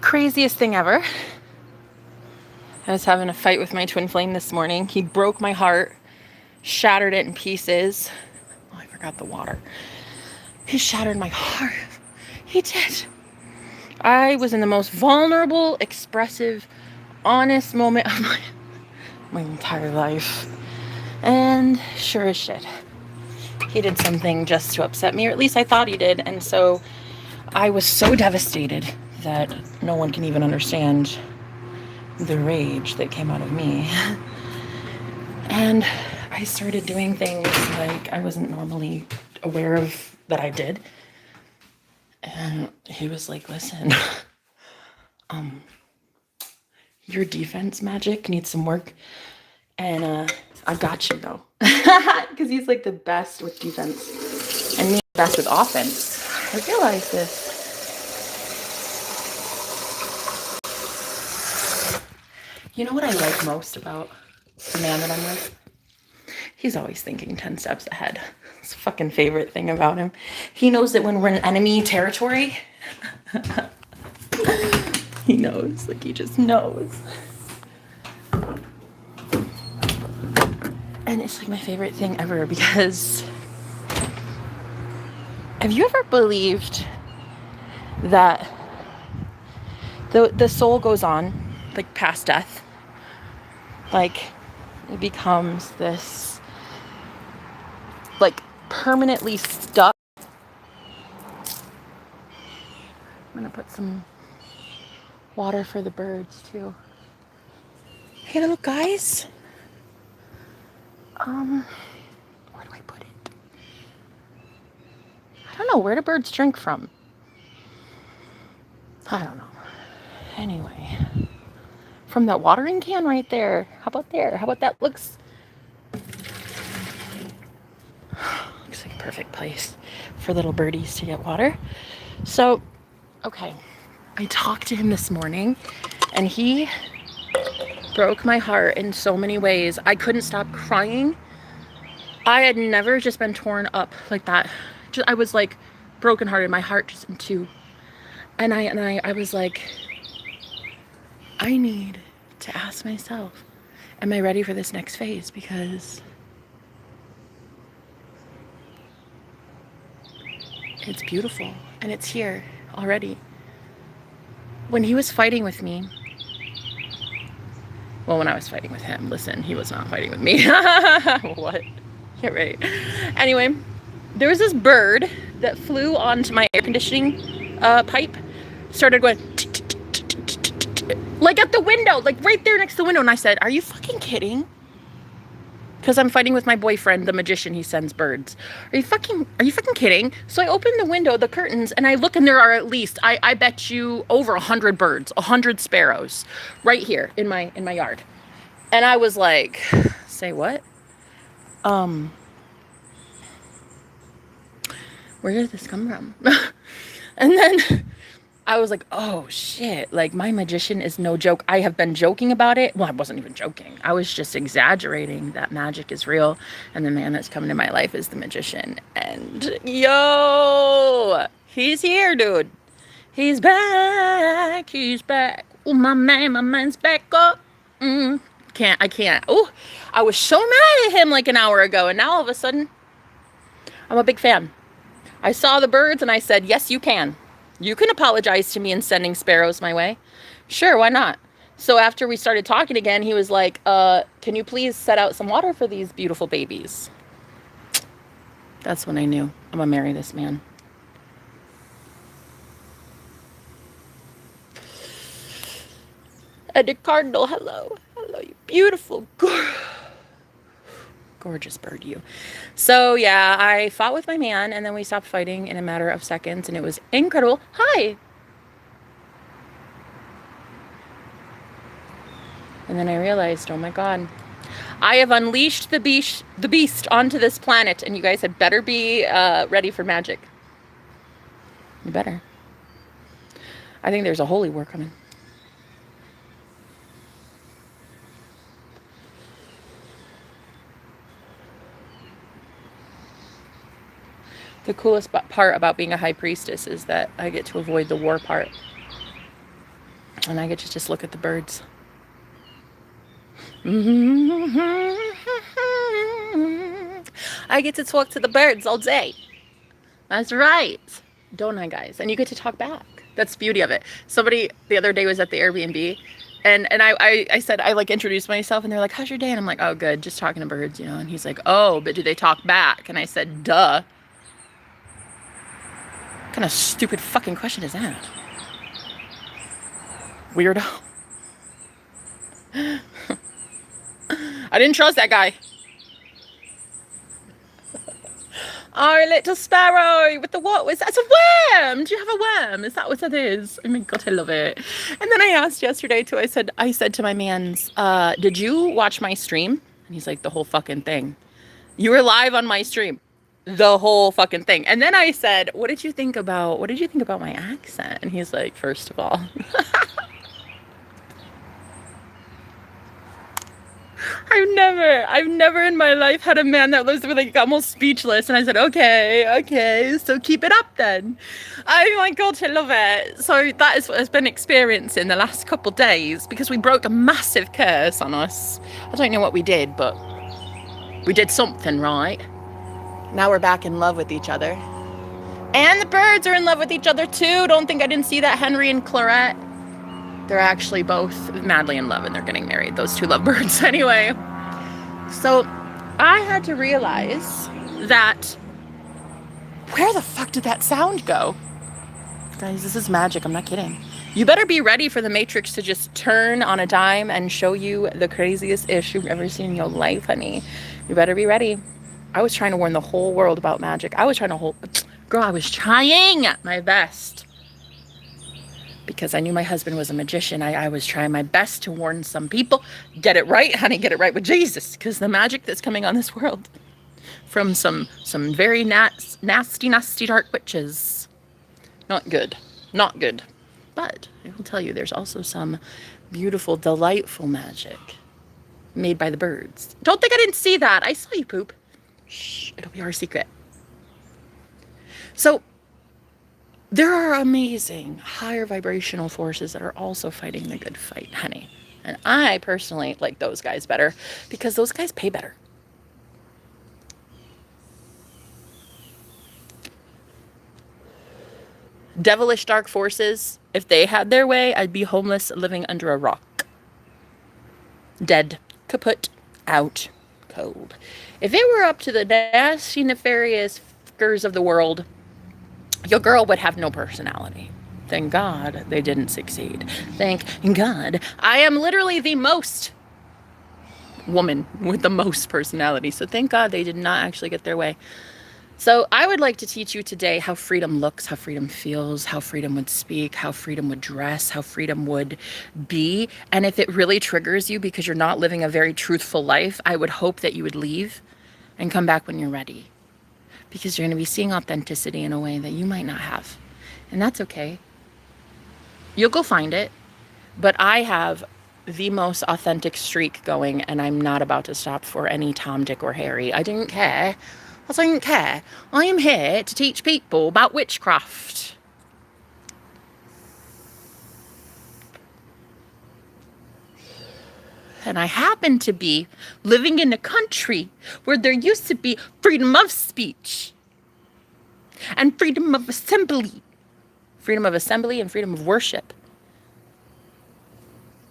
craziest thing ever. I was having a fight with my twin flame this morning. He broke my heart, shattered it in pieces. Oh, I forgot the water. He shattered my heart. He did. I was in the most vulnerable, expressive, honest moment of my entire life. And sure as shit, he did something just to upset me, or at least I thought he did. And so I was so devastated that no one can even understand the rage that came out of me. And I started doing things like I wasn't normally aware of that I did. And he was like, listen, your defense magic needs some work. And I got you though. Because he's like the best with defense and me the best with offense. I realized this. You know what I like most about the man that I'm with? He's always thinking 10 steps ahead. It's a fucking favorite thing about him. He knows that when we're in enemy territory, he knows. Like, he just knows. And it's like my favorite thing ever because have you ever believed that the soul goes on, like past death? Like, it becomes this, like, permanently stuck. I'm gonna put some water for the birds too. Hey little guys. Where do I put it? I don't know. Where do birds drink from? I don't know. Anyway, from that watering can right there. How about there? How about that? Looks like a perfect place for little birdies to get water. So, okay. I talked to him this morning and he broke my heart in so many ways. I couldn't stop crying. I had never just been torn up like that. I was like brokenhearted, my heart just in two. And I was like, I need to ask myself, am I ready for this next phase? Because it's beautiful and it's here already. When he was fighting with me, well, when I was fighting with him, listen, he was not fighting with me. What? Yeah, right. Anyway, there was this bird that flew onto my air conditioning pipe, started going like at the window, like right there next to the window. And I said, are you fucking kidding? Because I'm fighting with my boyfriend, the magician. He sends birds. Are you fucking kidding? So I open the window, the curtains, and I look, and there are at least, I bet you over 100 birds, 100 sparrows right here in my yard. And I was like, say what? Where did this come from? And then I was like, oh shit, like my magician is no joke. I have been joking about it. Well, I wasn't even joking. I was just exaggerating that magic is real. And the man that's coming to my life is the magician. And yo, he's here, dude. He's back. He's back. Oh, my man's back up. I can't. Oh, I was so mad at him like an hour ago. And now all of a sudden, I'm a big fan. I saw the birds and I said, yes, you can. You can apologize to me in sending sparrows my way. Sure, why not? So after we started talking again, he was like, can you please set out some water for these beautiful babies? That's when I knew I'm gonna marry this man. And the cardinal, hello. Hello, you beautiful, gorgeous bird, you. So yeah, I fought with my man and then we stopped fighting in a matter of seconds and it was incredible. Hi. And then I realized, oh my God, I have unleashed the beast onto this planet and you guys had better be ready for magic. You better. I think there's a holy war coming. The coolest part about being a high priestess is that I get to avoid the war part. And I get to just look at the birds. I get to talk to the birds all day. That's right. Don't I, guys? And you get to talk back. That's the beauty of it. Somebody the other day was at the Airbnb, and I said, I like introduced myself, and they're like, how's your day? And I'm like, oh, good, just talking to birds, you know. And he's like, oh, but do they talk back? And I said, duh. What kind of stupid fucking question is that? Weirdo. I didn't trust that guy. Oh, little sparrow with the what? Was that a worm? Do you have a worm? Is that what that is? Oh my god, I love it. And then I asked yesterday too. I said to my man's, did you watch my stream? And he's like, the whole fucking thing. You were live on my stream. The whole fucking thing. And then I said, what did you think about my accent? And he's like, first of all, I've never in my life had a man that was like almost speechless. And I said, okay, so keep it up then. Oh my god, I love it. So that is what has been experiencing the last couple days, because we broke a massive curse on us. I don't know what we did, but we did something right. Now we're back in love with each other. And the birds are in love with each other too. Don't think I didn't see that. Henry and Clarette. They're actually both madly in love, and they're getting married. Those two lovebirds anyway. So I had to realize that, where the fuck did that sound go? Guys, this is magic. I'm not kidding. You better be ready for the Matrix to just turn on a dime and show you the craziest ish you've ever seen in your life, honey. You better be ready. I was trying to warn the whole world about magic. I was trying my best. Because I knew my husband was a magician. I was trying my best to warn some people. Get it right, honey, get it right with Jesus. Because the magic that's coming on this world from some very nasty, dark witches. Not good. Not good. But I will tell you, there's also some beautiful, delightful magic made by the birds. Don't think I didn't see that. I saw you poop. Shh, it'll be our secret. So, there are amazing higher vibrational forces that are also fighting the good fight, honey. And I personally like those guys better, because those guys pay better. Devilish dark forces, if they had their way, I'd be homeless living under a rock. Dead, kaput, out, cold. If it were up to the nasty, nefarious fuckers of the world, your girl would have no personality. Thank God they didn't succeed. Thank God I am literally the most woman with the most personality. So thank God they did not actually get their way. So I would like to teach you today how freedom looks, how freedom feels, how freedom would speak, how freedom would dress, how freedom would be. And if it really triggers you because you're not living a very truthful life, I would hope that you would leave and come back when you're ready. Because you're going to be seeing authenticity in a way that you might not have. And that's okay. You'll go find it. But I have the most authentic streak going, and I'm not about to stop for any Tom, Dick, or Harry. I don't care. I don't care. I am here to teach people about witchcraft. And I happen to be living in a country where there used to be freedom of speech and freedom of assembly and freedom of worship.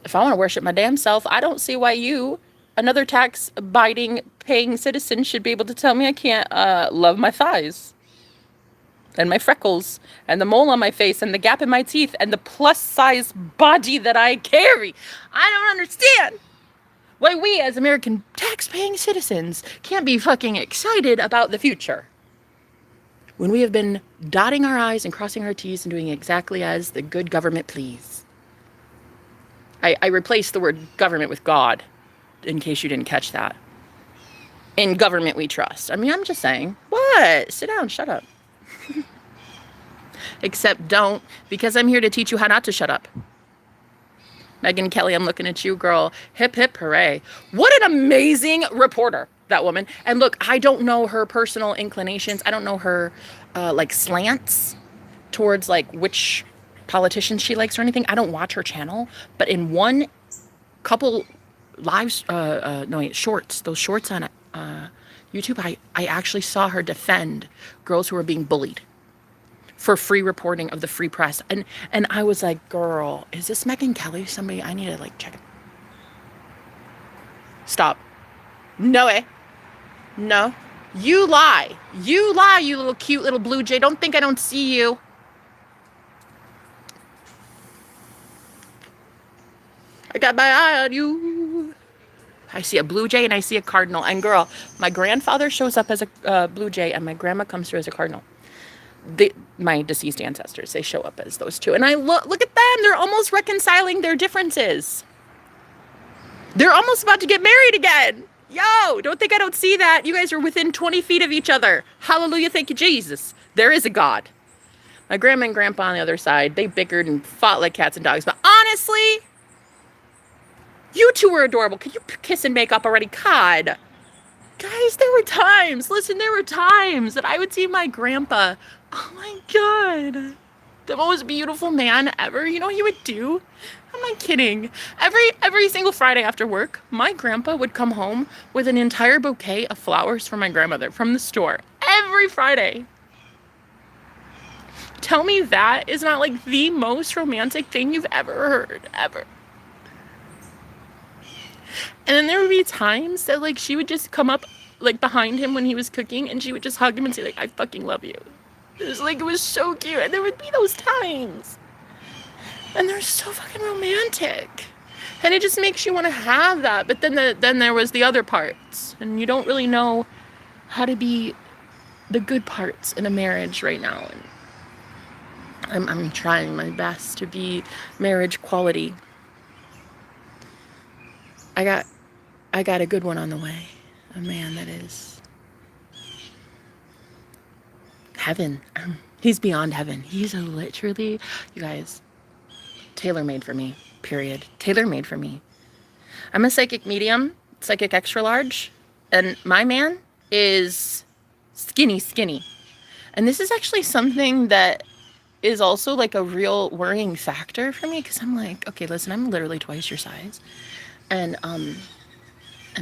If I want to worship my damn self, I don't see why you, another tax-abiding, paying citizen, should be able to tell me I can't love my thighs and my freckles and the mole on my face and the gap in my teeth and the plus-size body that I carry. I don't understand why we as American tax-paying citizens can't be fucking excited about the future when we have been dotting our I's and crossing our T's and doing exactly as the good government please. I replaced the word government with God, in case you didn't catch that. In government we trust. I mean, I'm just saying. What? Sit down, shut up. Except don't, because I'm here to teach you how not to shut up. Megyn Kelly, I'm looking at you, girl. Hip, hip, hooray. What an amazing reporter, that woman. And look, I don't know her personal inclinations. I don't know her, slants towards, which politicians she likes or anything. I don't watch her channel, but in one couple lives, shorts, those shorts on YouTube, I actually saw her defend girls who are being bullied for free reporting of the free press. And I was like, girl, is this Megyn Kelly? Somebody, I need to like check it. Stop. No way. No. You lie. You lie, you little cute little blue jay. Don't think I don't see you. I got my eye on you. I see a blue jay and I see a cardinal. And girl, my grandfather shows up as a blue jay and my grandma comes through as a cardinal. My deceased ancestors, they show up as those two. And I look at them. They're almost reconciling their differences. They're almost about to get married again. Yo, don't think I don't see that. You guys are within 20 feet of each other. Hallelujah, thank you, Jesus. There is a God. My grandma and grandpa on the other side, they bickered and fought like cats and dogs. But honestly, you two were adorable. Could you kiss and make up already? God. Guys, there were times. Listen, there were times that I would see my grandpa. Oh my God. The most beautiful man ever. You know what he would do? I'm not kidding. Every single Friday after work, my grandpa would come home with an entire bouquet of flowers for my grandmother from the store. Every Friday. Tell me that is not like the most romantic thing you've ever heard, ever. And then there would be times that like she would just come up like behind him when he was cooking and she would just hug him and say like, I fucking love you. It was so cute. And there would be those times. And they're so fucking romantic. And it just makes you want to have that. But then there was the other parts. And you don't really know how to be the good parts in a marriage right now. And I'm trying my best to be marriage quality. I got a good one on the way. A man that is heaven. He's beyond heaven. He's literally, you guys, tailor-made for me, period. Tailor-made for me. I'm a psychic medium, psychic extra large, and my man is skinny. And this is actually something that is also like a real worrying factor for me, because I'm like, okay, listen, I'm literally twice your size. And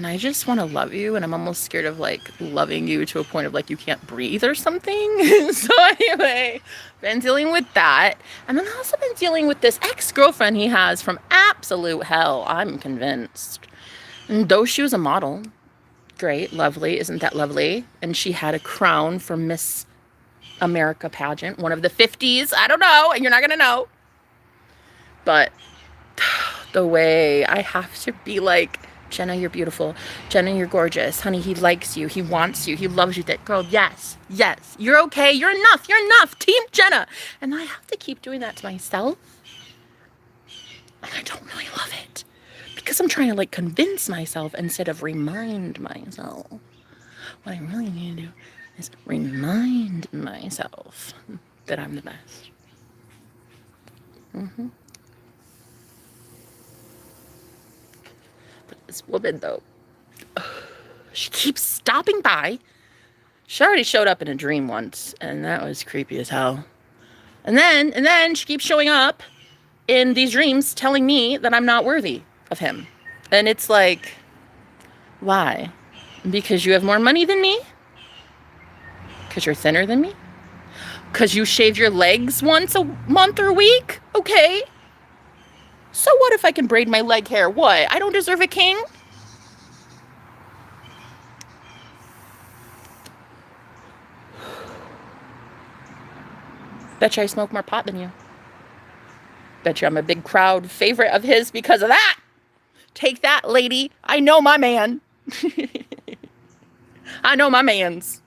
I just want to love you, and I'm almost scared of like loving you to a point of like you can't breathe or something. So anyway, been dealing with that. And then I've also been dealing with this ex-girlfriend he has from absolute hell, I'm convinced. And though she was a model, great, lovely, isn't that lovely? And she had a crown from Miss America pageant, one of the 50s, I don't know, and you're not gonna know. But the way I have to be like, Jenna, you're beautiful. Jenna, you're gorgeous. Honey, he likes you. He wants you. He loves you. That girl, yes. You're okay. You're enough. Team Jenna. And I have to keep doing that to myself. And I don't really love it. Because I'm trying to like convince myself instead of remind myself. What I really need to do is remind myself that I'm the best. This woman, though, she keeps stopping by. She already showed up in a dream once, and that was creepy as hell. And then she keeps showing up in these dreams telling me that I'm not worthy of him. And it's like, why? Because you have more money than me? Because you're thinner than me? Because you shave your legs once a month or a week? Okay. So what if I can braid my leg hair? What? I don't deserve a king? Bet you I smoke more pot than you. Bet you I'm a big crowd favorite of his because of that. Take that, lady. I know my man. I know my mans.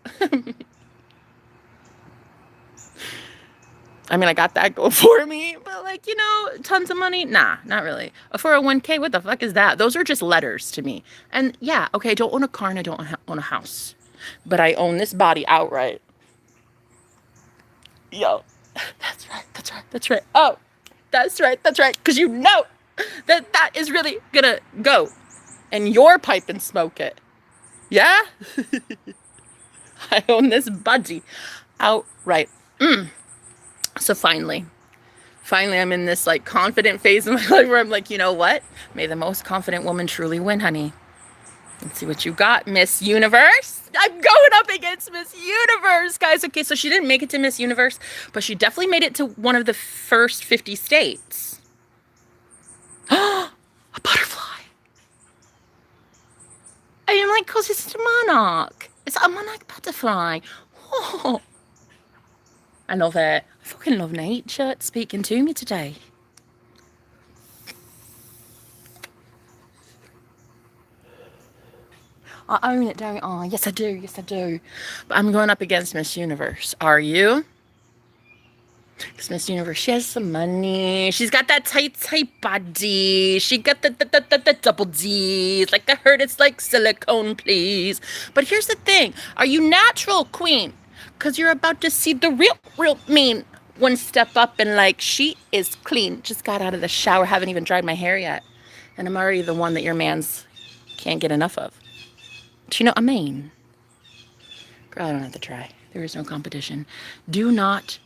I mean, I got that going for me, but like, you know, tons of money? Nah, not really. A 401k, what the fuck is that? Those are just letters to me. And yeah, okay, I don't own a car and I don't own a house, but I own this body outright. Yo, that's right. Oh, that's right. Because you know that is really gonna go and your pipe and smoke it. Yeah? I own this body outright. So finally, Finally, I'm in this like confident phase of my life where I'm like, you know what? May the most confident woman truly win, honey. Let's see what you got, Miss Universe. I'm going up against Miss Universe, guys. Okay, so she didn't make it to Miss Universe, but she definitely made it to one of the first 50 states. A butterfly. I'm like, cause it's a monarch. It's a monarch butterfly. Oh, I love it. I fucking love nature. It's speaking to me today. I own it, don't I? Yes, I do. Yes, I do. But I'm going up against Miss Universe. Are you? Because Miss Universe, she has some money. She's got that tight body. She got the double D's. Like the hurt, it's like silicone, please. But here's the thing. Are you natural, queen? Because you're about to see the real mean one step up and like, she is clean. Just got out of the shower. Haven't even dried my hair yet. And I'm already the one that your man's can't get enough of. Do you know what I mean? Girl, I don't have to try. There is no competition. Do not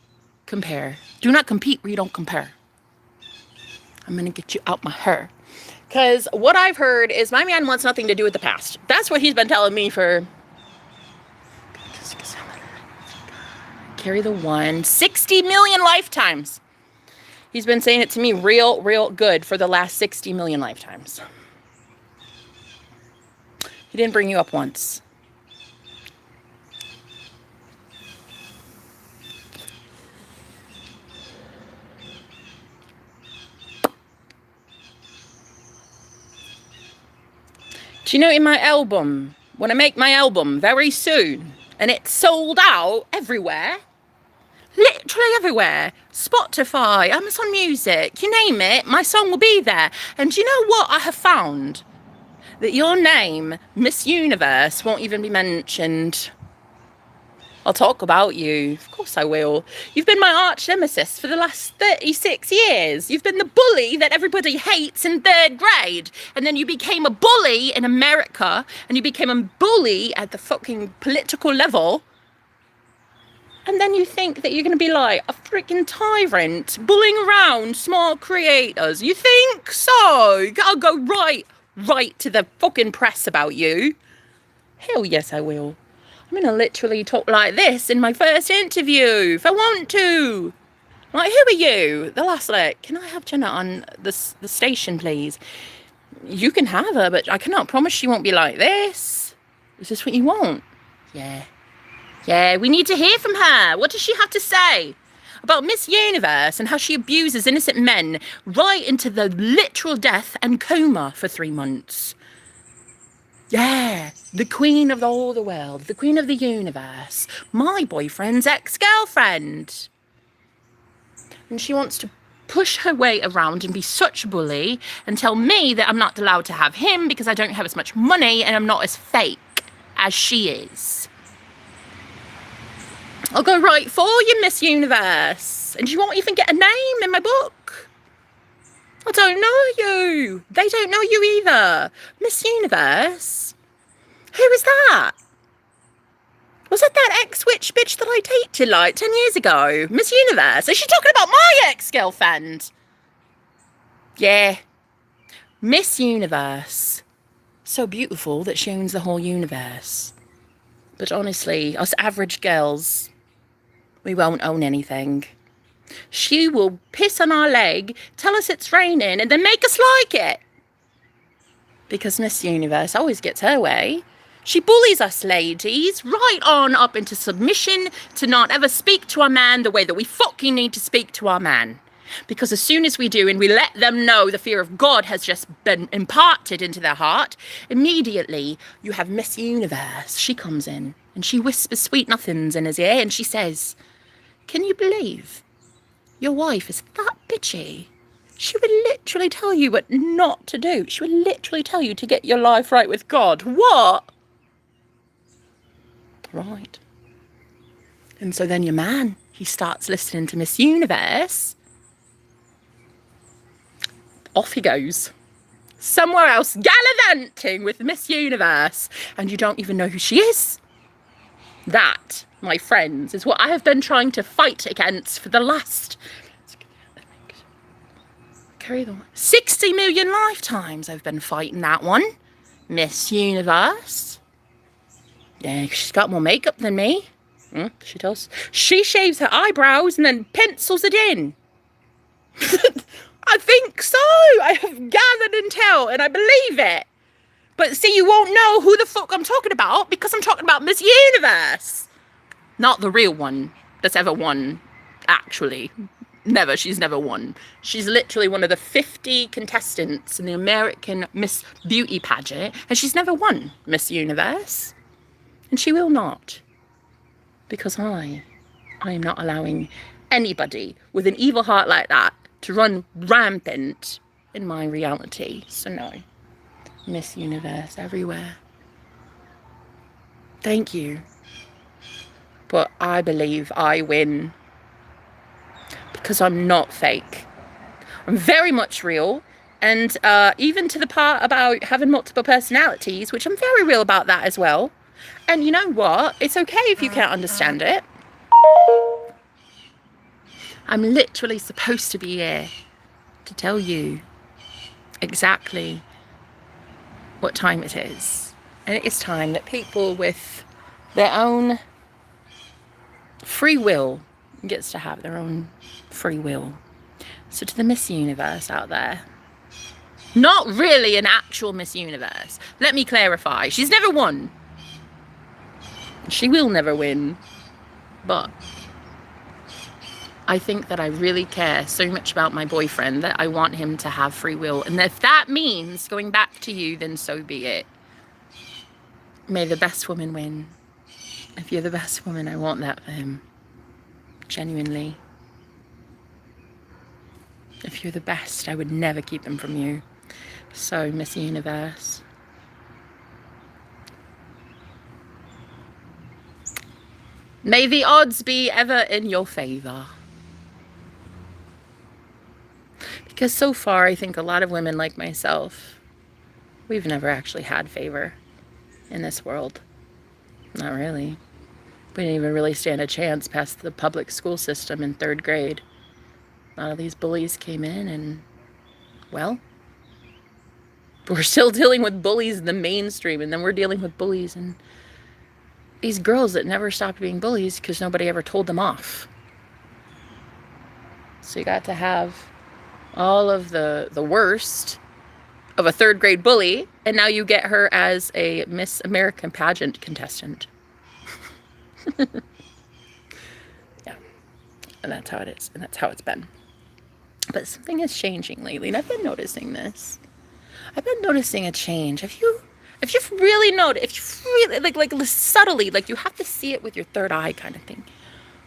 compare. Do not compete where you don't compare. I'm going to get you out my hair. Because what I've heard is my man wants nothing to do with the past. That's what he's been telling me for... Carry the one. 60 million lifetimes. He's been saying it to me real good for the last 60 million lifetimes. He didn't bring you up once. Do you know in my album, when I make my album very soon, and it's sold out everywhere, literally everywhere, Spotify, Amazon Music, you name it, my song will be there. And do you know what I have found? That your name, Miss Universe, won't even be mentioned. I'll talk about you. Of course I will. You've been my arch nemesis for the last 36 years. You've been the bully that everybody hates in 3rd grade. And then you became a bully in America. And you became a bully at the fucking political level. And then you think that you're going to be like a freaking tyrant bullying around small creators. You think so? I'll go right to the fucking press about you. Hell yes, I will. I'm going to literally talk like this in my first interview if I want to. Like, who are you? The last like, can I have Jenna on the station, please? You can have her, but I cannot promise she won't be like this. Is this what you want? Yeah. Yeah, we need to hear from her. What does she have to say about Miss Universe and how she abuses innocent men right into the literal death and coma for 3 months? Yeah, the queen of all the world, the queen of the universe, my boyfriend's ex-girlfriend. And she wants to push her way around and be such a bully and tell me that I'm not allowed to have him because I don't have as much money and I'm not as fake as she is. I'll go right for you, Miss Universe. And you won't even get a name in my book. I don't know you. They don't know you either. Miss Universe? Who was that? Was it that ex-witch bitch that I dated like 10 years ago? Miss Universe? Is she talking about my ex-girlfriend? Yeah. Miss Universe. So beautiful that she owns the whole universe. But honestly, us average girls, we won't own anything. She will piss on our leg, tell us it's raining, and then make us like it. Because Miss Universe always gets her way. She bullies us ladies right on up into submission to not ever speak to our man the way that we fucking need to speak to our man. Because as soon as we do and we let them know the fear of God has just been imparted into their heart, immediately you have Miss Universe. She comes in and she whispers sweet nothings in his ear and she says, "Can you believe your wife is that bitchy? She would literally tell you what not to do. She would literally tell you to get your life right with God." What? Right. And so then your man, he starts listening to Miss Universe. Off he goes. Somewhere else, gallivanting with Miss Universe. And you don't even know who she is. That, my friends, is what I have been trying to fight against for the last... Carry the one. 60 million lifetimes I've been fighting that one. Miss Universe. Yeah, she's got more makeup than me. She does. She shaves her eyebrows and then pencils it in. I think so. I have gathered intel and I believe it. But see, you won't know who the fuck I'm talking about because I'm talking about Miss Universe. Not the real one that's ever won, actually. Never. She's never won. She's literally one of the 50 contestants in the American Miss Beauty pageant, and she's never won Miss Universe. And she will not. Because I am not allowing anybody with an evil heart like that to run rampant in my reality. So no. Miss Universe everywhere. Thank you. But I believe I win. Because I'm not fake. I'm very much real. And even to the part about having multiple personalities, which I'm very real about that as well. And you know what? It's okay if you can't understand it. I'm literally supposed to be here to tell you exactly what time it is. And it is time that people with their own free will gets to have their own free will. So to the Miss Universe out there, not really an actual Miss Universe. Let me clarify. She's never won. She will never win. But I think that I really care so much about my boyfriend that I want him to have free will. And if that means going back to you, then so be it. May the best woman win. If you're the best woman, I want that for him. Genuinely. If you're the best, I would never keep them from you. So, Miss Universe. May the odds be ever in your favor. Because so far, I think a lot of women like myself, we've never actually had favor in this world. Not really. We didn't even really stand a chance past the public school system in 3rd grade. A lot of these bullies came in and, well, we're still dealing with bullies in the mainstream, and then we're dealing with bullies and these girls that never stopped being bullies because nobody ever told them off. So you got to have all of the worst of a 3rd grade bully, and now you get her as a Miss American pageant contestant. Yeah. And that's how it is, and that's how it's been. But something is changing lately, and I've been noticing this. I've been noticing a change. If you've really noticed, if you really, like subtly, like you have to see it with your third eye kind of thing.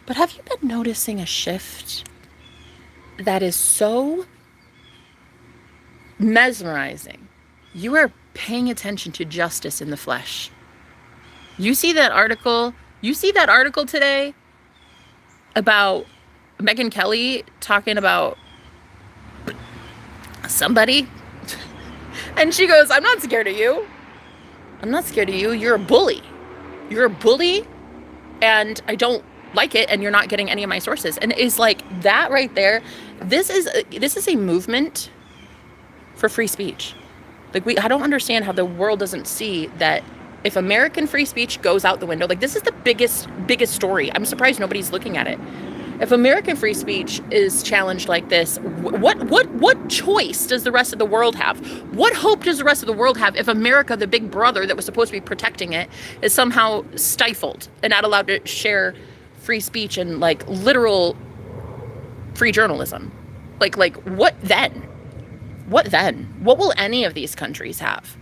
But have you been noticing a shift that is so mesmerizing? You are paying attention to justice in the flesh. You see that article today about Megyn Kelly talking about somebody? And she goes, I'm not scared of you. I'm not scared of you. You're a bully. You're a bully, and I don't like it, and you're not getting any of my sources. And it's like that right there. This is a movement for free speech. Like I don't understand how the world doesn't see that if American free speech goes out the window, like this is the biggest story. I'm surprised nobody's looking at it. If American free speech is challenged like this, what choice does the rest of the world have? What hope does the rest of the world have if America, the big brother that was supposed to be protecting it, is somehow stifled and not allowed to share free speech and like literal free journalism? Like what then? What then? What will any of these countries have?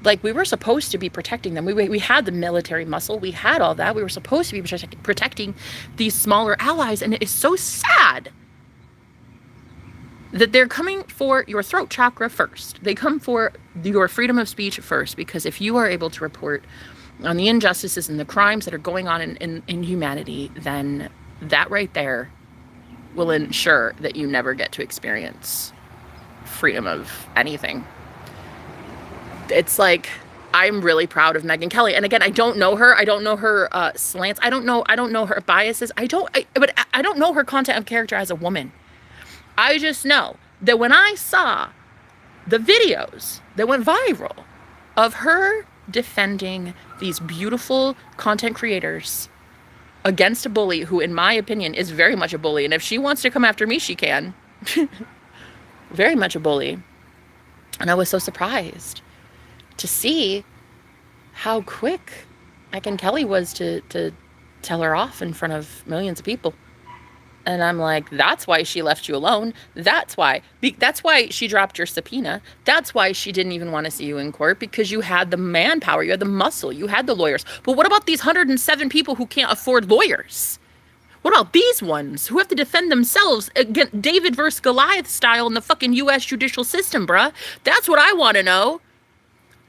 Like, we were supposed to be protecting them. We had the military muscle. We had all that. We were supposed to be protecting these smaller allies. And it is so sad that they're coming for your throat chakra first. They come for your freedom of speech first. Because if you are able to report on the injustices and the crimes that are going on in humanity, then that right there will ensure that you never get to experience freedom of anything. It's like, I'm really proud of Megyn Kelly. And again, I don't know her. I don't know her slants. I don't know her biases. But I don't know her content of character as a woman. I just know that when I saw the videos that went viral of her defending these beautiful content creators against a bully who, in my opinion, is very much a bully. And if she wants to come after me, she can. Very much a bully. And I was so surprised to see how quick Megyn Kelly was to tell her off in front of millions of people. And I'm like, that's why she left you alone. That's why she dropped your subpoena. That's why she didn't even want to see you in court, because you had the manpower, you had the muscle, you had the lawyers. But what about these 107 people who can't afford lawyers? What about these ones who have to defend themselves against David versus Goliath style in the fucking U.S. judicial system, bruh? That's what I want to know.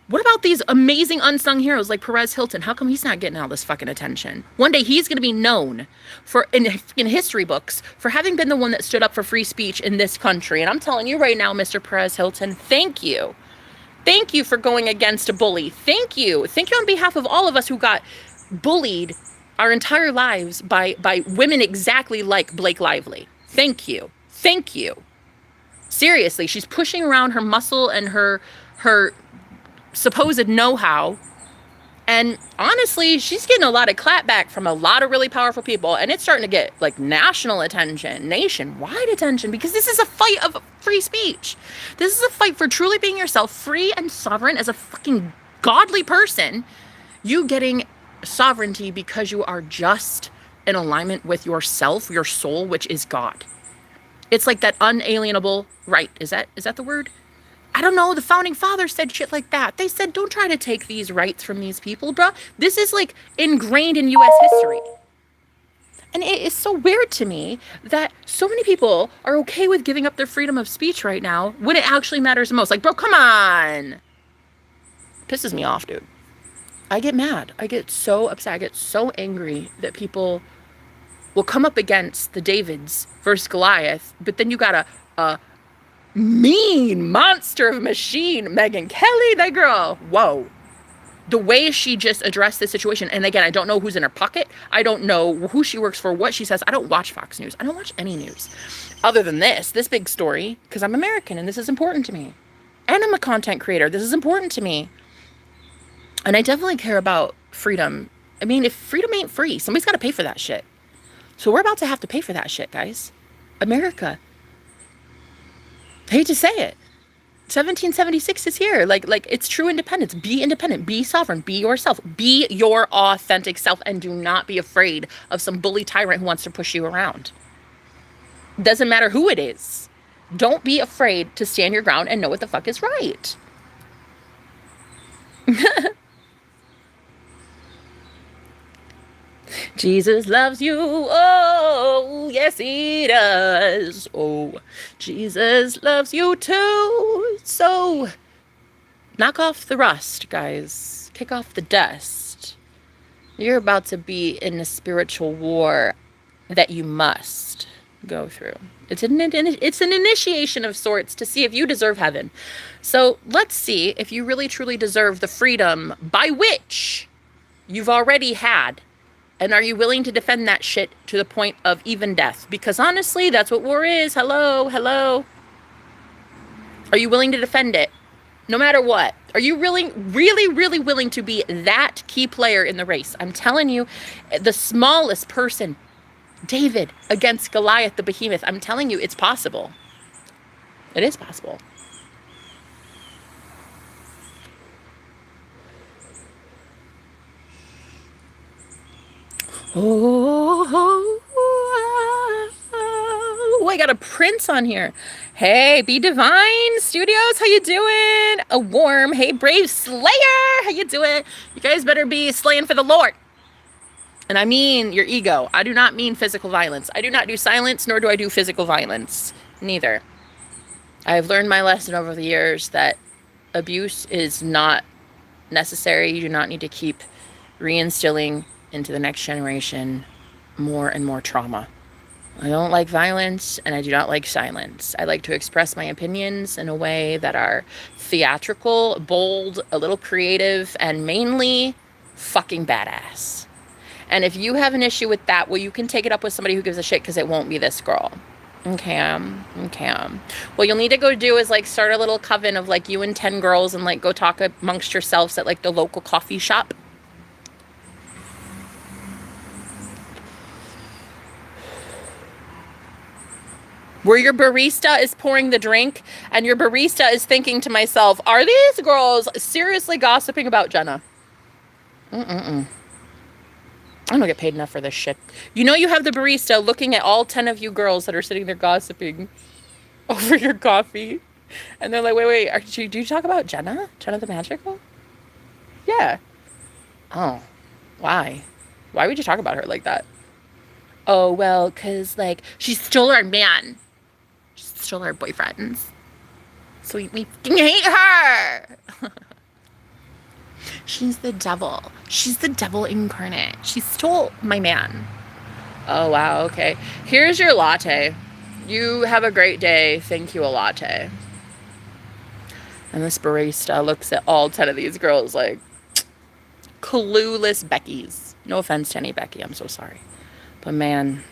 What about these amazing unsung heroes like Perez Hilton? How come he's not getting all this fucking attention? One day he's going to be known for in history books for having been the one that stood up for free speech in this country. And I'm telling you right now, Mr. Perez Hilton, thank you. Thank you for going against a bully. Thank you. Thank you on behalf of all of us who got bullied our entire lives by women exactly like Blake Lively. Thank you. Thank you. Seriously, she's pushing around her muscle and her supposed know-how, and honestly, she's getting a lot of clapback from a lot of really powerful people, and it's starting to get like national attention, nationwide attention, because this is a fight of free speech. This is a fight for truly being yourself, free and sovereign as a fucking godly person. You getting sovereignty because you are just in alignment with yourself, your soul, which is God. It's like that unalienable right. Is that the word? I don't know, the founding fathers said shit like that. They said, don't try to take these rights from these people, bruh. This is like ingrained in U.S. history. And it is so weird to me that so many people are okay with giving up their freedom of speech right now when it actually matters the most. Like, bro, come on. Pisses me off, dude. I get mad. I get so upset. I get so angry that people will come up against the Davids versus Goliath, but then you got a mean monster of a machine, Megyn Kelly, that girl. Whoa. The way she just addressed this situation. And again, I don't know who's in her pocket. I don't know who she works for, what she says. I don't watch Fox News. I don't watch any news other than this big story, because I'm American and this is important to me. And I'm a content creator. This is important to me. And I definitely care about freedom. I mean, if freedom ain't free, somebody's got to pay for that shit. So we're about to have to pay for that shit, guys. America. I hate to say it. 1776 is here. Like it's true independence. Be independent. Be sovereign. Be yourself. Be your authentic self, and do not be afraid of some bully tyrant who wants to push you around. Doesn't matter who it is. Don't be afraid to stand your ground and know what the fuck is right. Jesus loves you, oh, yes he does. Oh, Jesus loves you too. So, knock off the rust, guys. Kick off the dust. You're about to be in a spiritual war that you must go through. It's an initiation of sorts to see if you deserve heaven. So, let's see if you really truly deserve the freedom by which you've already had. And are you willing to defend that shit to the point of even death? Because honestly, that's what war is. Hello, hello. Are you willing to defend it? No matter what. Are you really, really, really willing to be that key player in the race? I'm telling you, the smallest person, David against Goliath, the behemoth. I'm telling you, it's possible. It is possible. Oh, I got a Prince on here. Hey, Be Divine Studios, how you doing? A warm, hey, Brave Slayer, how you doing? You guys better be slaying for the Lord. And I mean your ego. I do not mean physical violence. I do not do silence, nor do I do physical violence. Neither. I have learned my lesson over the years that abuse is not necessary. You do not need to keep reinstilling into the next generation more and more trauma. I don't like violence, and I do not like silence. I like to express my opinions in a way that are theatrical, bold, a little creative, and mainly fucking badass. And if you have an issue with that, well, you can take it up with somebody who gives a shit, because it won't be this girl. Okay, okay. What you'll need to go do is like start a little coven of like you and 10 girls and like go talk amongst yourselves at like the local coffee shop. Where your barista is pouring the drink and your barista is thinking to myself, are these girls seriously gossiping about Jenna? I don't get paid enough for this shit. You know you have the barista looking at all 10 of you girls that are sitting there gossiping over your coffee. And they're like, wait, do you talk about Jenna? Jenna the Magical? Yeah. Oh, why? Why would you talk about her like that? Oh, well, because, like, she stole our man. She stole our boyfriends. So we fucking hate her. She's the devil. She's the devil incarnate. She stole my man. Oh, wow, okay. Here's your latte. You have a great day. Thank you, a latte. And this barista looks at all 10 of these girls like clueless Beckies. No offense to any Becky. I'm so sorry. But man,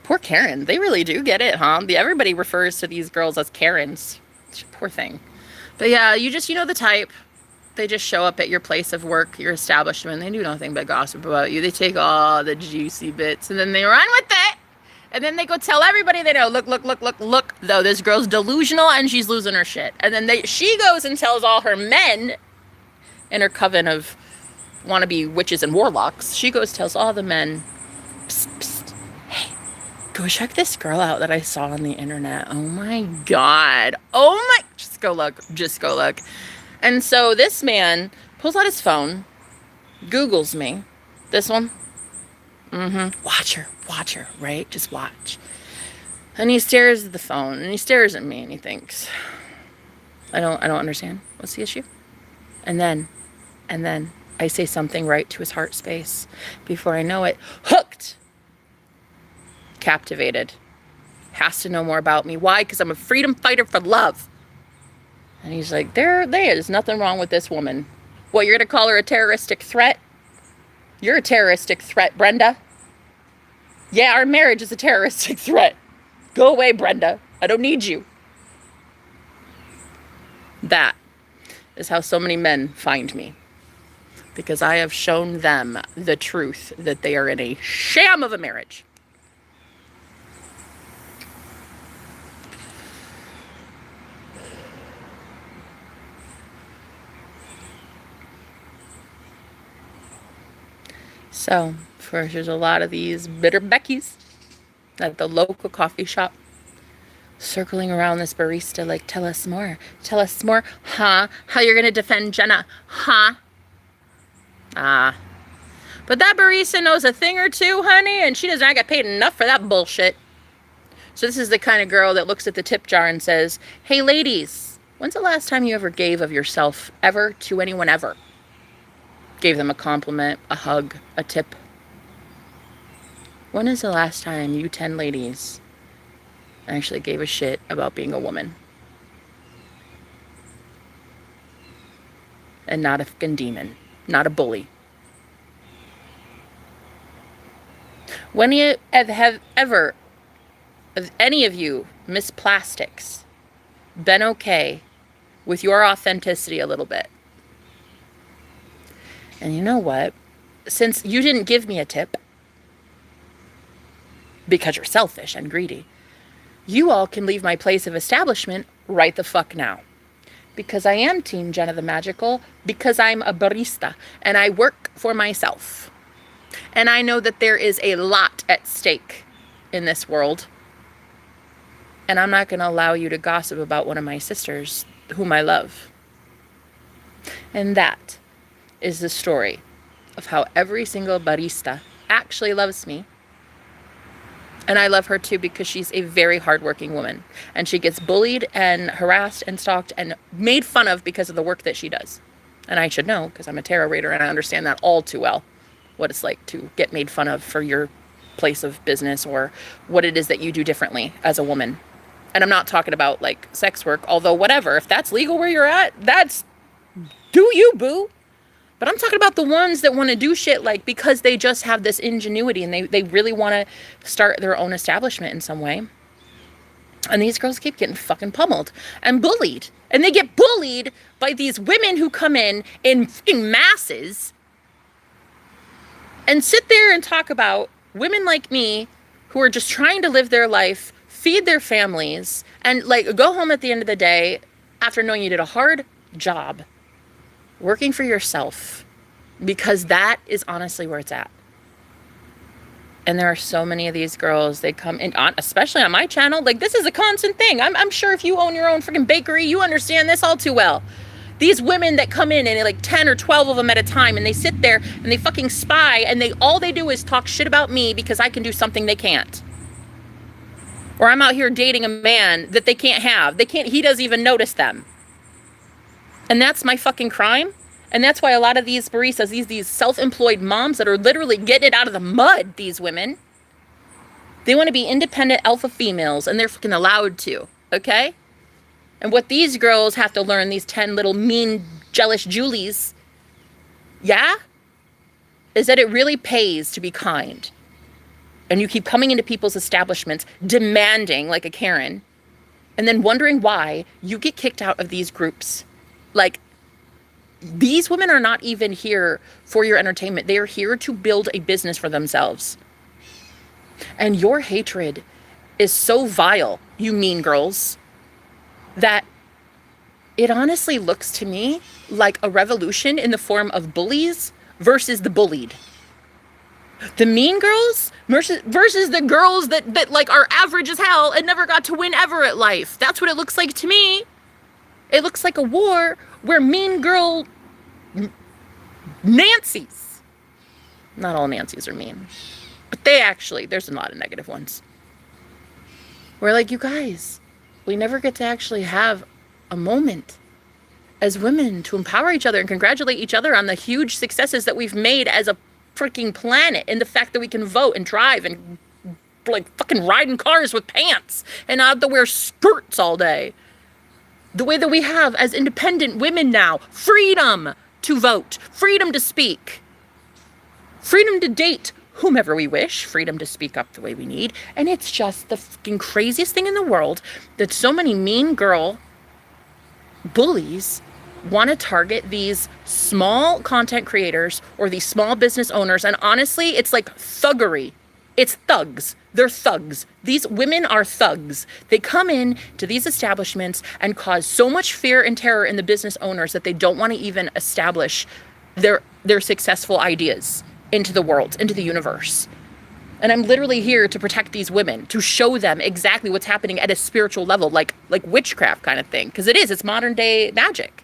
poor Karen. They really do get it, huh? Everybody refers to these girls as Karens. Poor thing. But yeah, you know the type. They just show up at your place of work, your establishment. They do nothing but gossip about you. They take all the juicy bits and then they run with it. And then they go tell everybody they know, look, though, this girl's delusional and she's losing her shit. And then she goes and tells all her men in her coven of wannabe witches and warlocks. She goes, tells all the men, psst, psst, hey, go check this girl out that I saw on the internet. Oh my God. Just go look. And so this man pulls out his phone, Googles me. This one. Watch her, right? Just watch. And he stares at the phone and he stares at me and he thinks, I don't understand. What's the issue? And then I say something right to his heart space. Before I know it, hooked. Captivated. Has to know more about me. Why? Because I'm a freedom fighter for love. And he's like, there is nothing wrong with this woman. What, you're going to call her a terroristic threat? You're a terroristic threat, Brenda. Yeah, our marriage is a terroristic threat. Go away, Brenda. I don't need you. That is how so many men find me. Because I have shown them the truth that they are in a sham of a marriage. So, first, there's a lot of these bitter Beckies at the local coffee shop circling around this barista like, tell us more. Huh? How you're going to defend Jenna? Huh? But that barista knows a thing or two, honey, and she does not get paid enough for that bullshit. So this is the kind of girl that looks at the tip jar and says, hey, ladies, when's the last time you ever gave of yourself ever to anyone ever? Gave them a compliment, a hug, a tip. When is the last time you 10 ladies actually gave a shit about being a woman? And not a fucking demon. Not a bully. When you have ever, any of you, Miss Plastics, been okay with your authenticity a little bit? And you know what? Since you didn't give me a tip, because you're selfish and greedy, you all can leave my place of establishment right the fuck now. Because I am Team Jenna the Magical, because I'm a barista, and I work for myself. And I know that there is a lot at stake in this world. And I'm not going to allow you to gossip about one of my sisters, whom I love. And that is the story of how every single barista actually loves me. And I love her too because she's a very hardworking woman. And she gets bullied and harassed and stalked and made fun of because of the work that she does. And I should know because I'm a tarot reader and I understand that all too well. What it's like to get made fun of for your place of business or what it is that you do differently as a woman. And I'm not talking about like sex work, although whatever, if that's legal where you're at, that's do you, boo. But I'm talking about the ones that want to do shit like because they just have this ingenuity and they really want to start their own establishment in some way. And these girls keep getting fucking pummeled and bullied. And they get bullied by these women who come in fucking masses and sit there and talk about women like me who are just trying to live their life, feed their families, and like go home at the end of the day after knowing you did a hard job working for yourself, because that is honestly where it's at. And there are so many of these girls, they come in, especially on my channel, like this is a constant thing. I'm sure if you own your own freaking bakery, you understand this all too well. These women that come in and like 10 or 12 of them at a time, and they sit there and they fucking spy, and all they do is talk shit about me because I can do something they can't. Or I'm out here dating a man that they can't have. He doesn't even notice them. And that's my fucking crime. And that's why a lot of these baristas, these self-employed moms that are literally getting it out of the mud, these women, they want to be independent alpha females, and they're fucking allowed to, okay? And what these girls have to learn, these 10 little mean, jealous Julies, yeah, is that it really pays to be kind. And you keep coming into people's establishments demanding like a Karen, and then wondering why you get kicked out of these groups. Like, these women are not even here for your entertainment. They are here to build a business for themselves. And your hatred is so vile, you mean girls, that it honestly looks to me like a revolution in the form of bullies versus the bullied. The mean girls versus the girls that like are average as hell and never got to win ever at life. That's what it looks like to me. It looks like a war where mean girl Nancy's, not all Nancy's are mean, but there's a lot of negative ones. We're like, you guys, we never get to actually have a moment as women to empower each other and congratulate each other on the huge successes that we've made as a freaking planet, and the fact that we can vote and drive and like fucking ride in cars with pants and not have to wear skirts all day. The way that we have as independent women now, freedom to vote, freedom to speak, freedom to date whomever we wish, freedom to speak up the way we need. And it's just the fucking craziest thing in the world that so many mean girl bullies want to target these small content creators or these small business owners. And honestly, it's like thuggery. It's thugs. They're thugs. These women are thugs. They come in to these establishments and cause so much fear and terror in the business owners that they don't want to even establish their successful ideas into the world, into the universe. And I'm literally here to protect these women, to show them exactly what's happening at a spiritual level, like witchcraft kind of thing. Because it's modern day magic.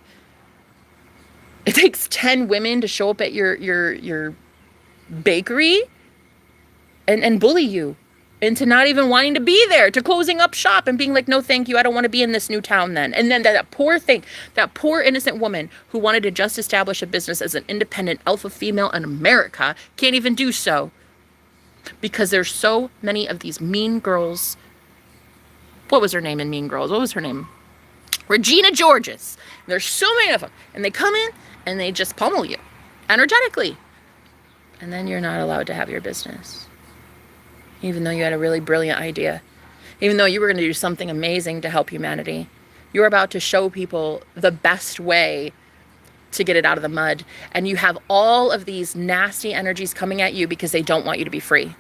It takes 10 women to show up at your bakery and bully you into not even wanting to be there, to closing up shop and being like, no, thank you. I don't want to be in this new town then. And then that poor innocent woman who wanted to just establish a business as an independent alpha female in America can't even do so because there's so many of these mean girls. What was her name in Mean Girls? What was her name? Regina Georges. There's so many of them. And they come in and they just pummel you energetically. And then you're not allowed to have your business. Even though you had a really brilliant idea, even though you were going to do something amazing to help humanity, you're about to show people the best way to get it out of the mud. And you have all of these nasty energies coming at you because they don't want you to be free.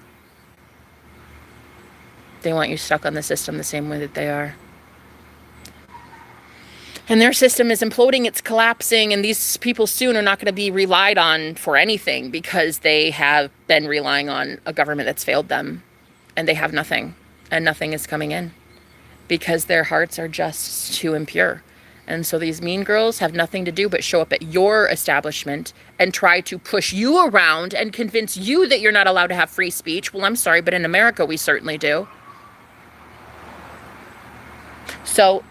They want you stuck on the system the same way that they are. And their system is imploding, it's collapsing, and these people soon are not going to be relied on for anything because they have been relying on a government that's failed them. And they have nothing, and nothing is coming in because their hearts are just too impure. And so these mean girls have nothing to do but show up at your establishment and try to push you around and convince you that you're not allowed to have free speech. Well, I'm sorry, but in America, we certainly do. So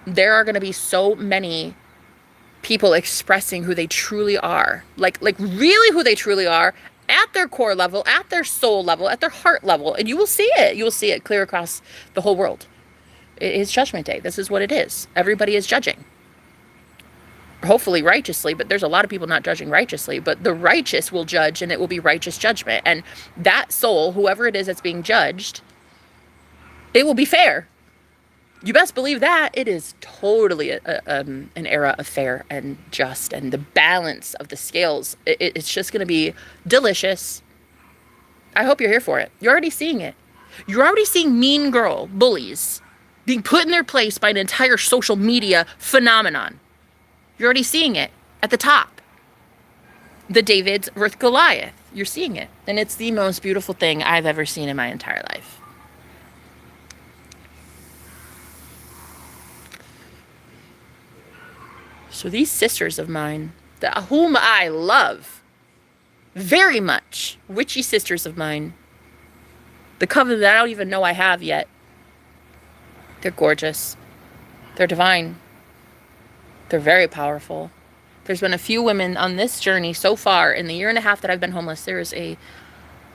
there are going to be so many people expressing who they truly are, like really who they truly are at their core level, at their soul level, at their heart level. And you will see it. You will see it clear across the whole world. It is Judgment Day. This is what it is. Everybody is judging. hopefully righteously, but there's a lot of people not judging righteously, but the righteous will judge, and it will be righteous judgment. And that soul, whoever it is that's being judged, it will be fair. You best believe that. It is totally an era of fair and just, and the balance of the scales. It's just going to be delicious. I hope you're here for it. You're already seeing it. You're already seeing mean girl bullies being put in their place by an entire social media phenomenon. You're already seeing it at the top. The David's versus Goliath. You're seeing it. And it's the most beautiful thing I've ever seen in my entire life. So these sisters of mine, whom I love very much, witchy sisters of mine, the coven that I don't even know I have yet, they're gorgeous. They're divine. They're very powerful. There's been a few women on this journey so far in the year and a half that I've been homeless. There is a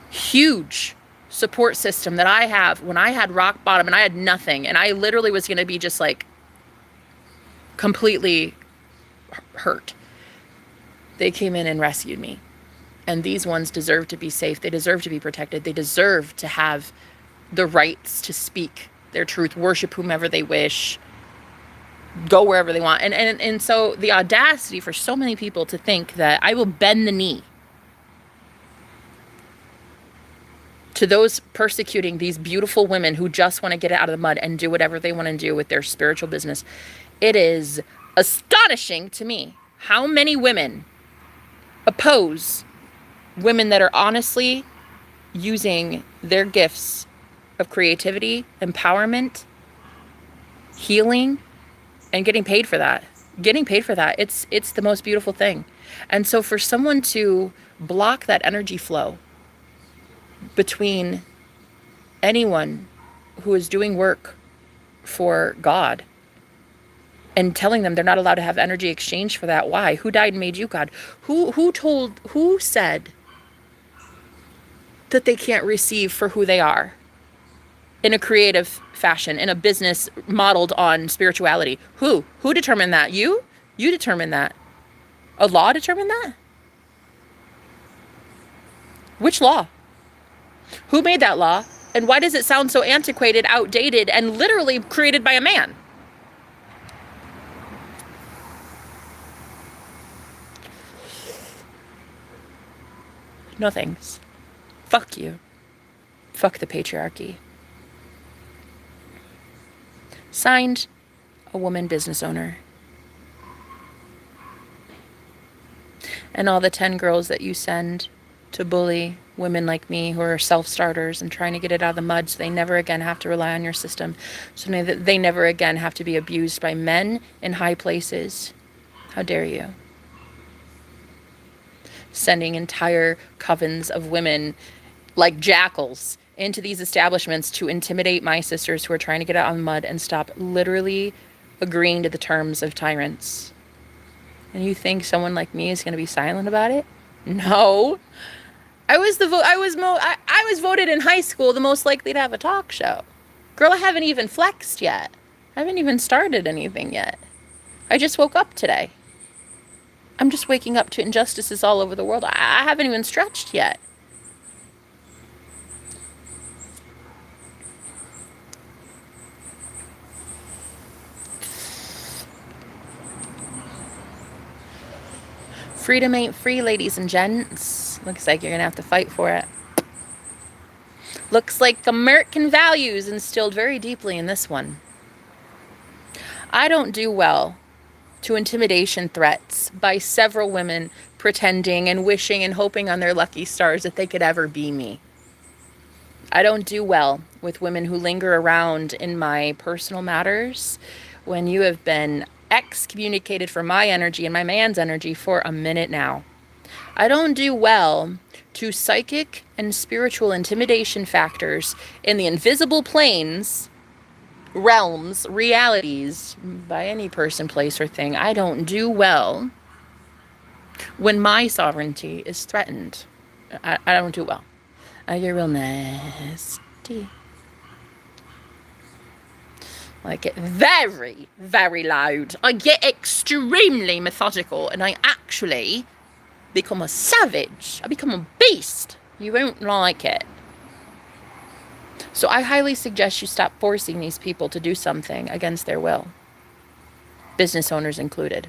huge support system that I have when I had rock bottom and I had nothing. And I literally was going to be just like completely hurt. They came in and rescued me. And these ones deserve to be safe. They deserve to be protected. They deserve to have the rights to speak their truth, worship whomever they wish, go wherever they want. And so the audacity for so many people to think that I will bend the knee to those persecuting these beautiful women who just want to get it out of the mud and do whatever they want to do with their spiritual business. It is astonishing to me how many women oppose women that are honestly using their gifts of creativity, empowerment, healing, and getting paid for that. It's the most beautiful thing. And so for someone to block that energy flow between anyone who is doing work for God and telling them they're not allowed to have energy exchange for that. Why? Who died and made you God? Who said that they can't receive for who they are in a creative fashion, in a business modeled on spirituality? Who determined that? You determined that. A law determined that? Which law? Who made that law? And why does it sound so antiquated, outdated, and literally created by a man? No thanks. Fuck you. Fuck the patriarchy. Signed, a woman business owner. And all the 10 girls that you send to bully women like me who are self-starters and trying to get it out of the mud so they never again have to rely on your system, so they never again have to be abused by men in high places. How dare you? Sending entire covens of women like jackals into these establishments to intimidate my sisters who are trying to get out on the mud and stop literally agreeing to the terms of tyrants. And you think someone like me is going to be silent about it? No. I was voted in high school the most likely to have a talk show. Girl, I haven't even flexed yet. I haven't even started anything yet. I just woke up today. I'm just waking up to injustices all over the world. I haven't even stretched yet. Freedom ain't free, ladies and gents. Looks like you're going to have to fight for it. Looks like American values instilled very deeply in this one. I don't do well to intimidation threats by several women pretending and wishing and hoping on their lucky stars that they could ever be me. I don't do well with women who linger around in my personal matters when you have been excommunicated from my energy and my man's energy for a minute now. I don't do well to psychic and spiritual intimidation factors in the invisible planes, realms, realities, by any person, place, or thing. I don't do well when my sovereignty is threatened. I don't do well. I get real nasty. I get very, very loud. I get extremely methodical, and I actually become a savage. I become a beast. You won't like it. So I highly suggest you stop forcing these people to do something against their will. Business owners included.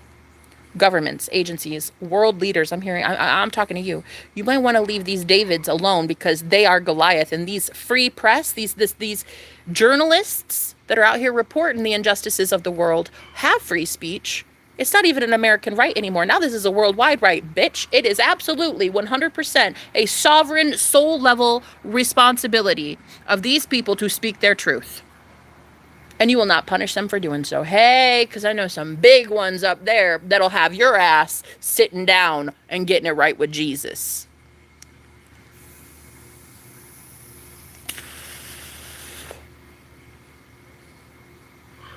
Governments, agencies, world leaders. I'm talking to you. You might want to leave these Davids alone because they are Goliath. And these free press, these journalists that are out here reporting the injustices of the world have free speech. It's not even an American right anymore. Now this is a worldwide right, bitch. It is absolutely 100% a sovereign soul level responsibility of these people to speak their truth. And you will not punish them for doing so. Hey, because I know some big ones up there that'll have your ass sitting down and getting it right with Jesus.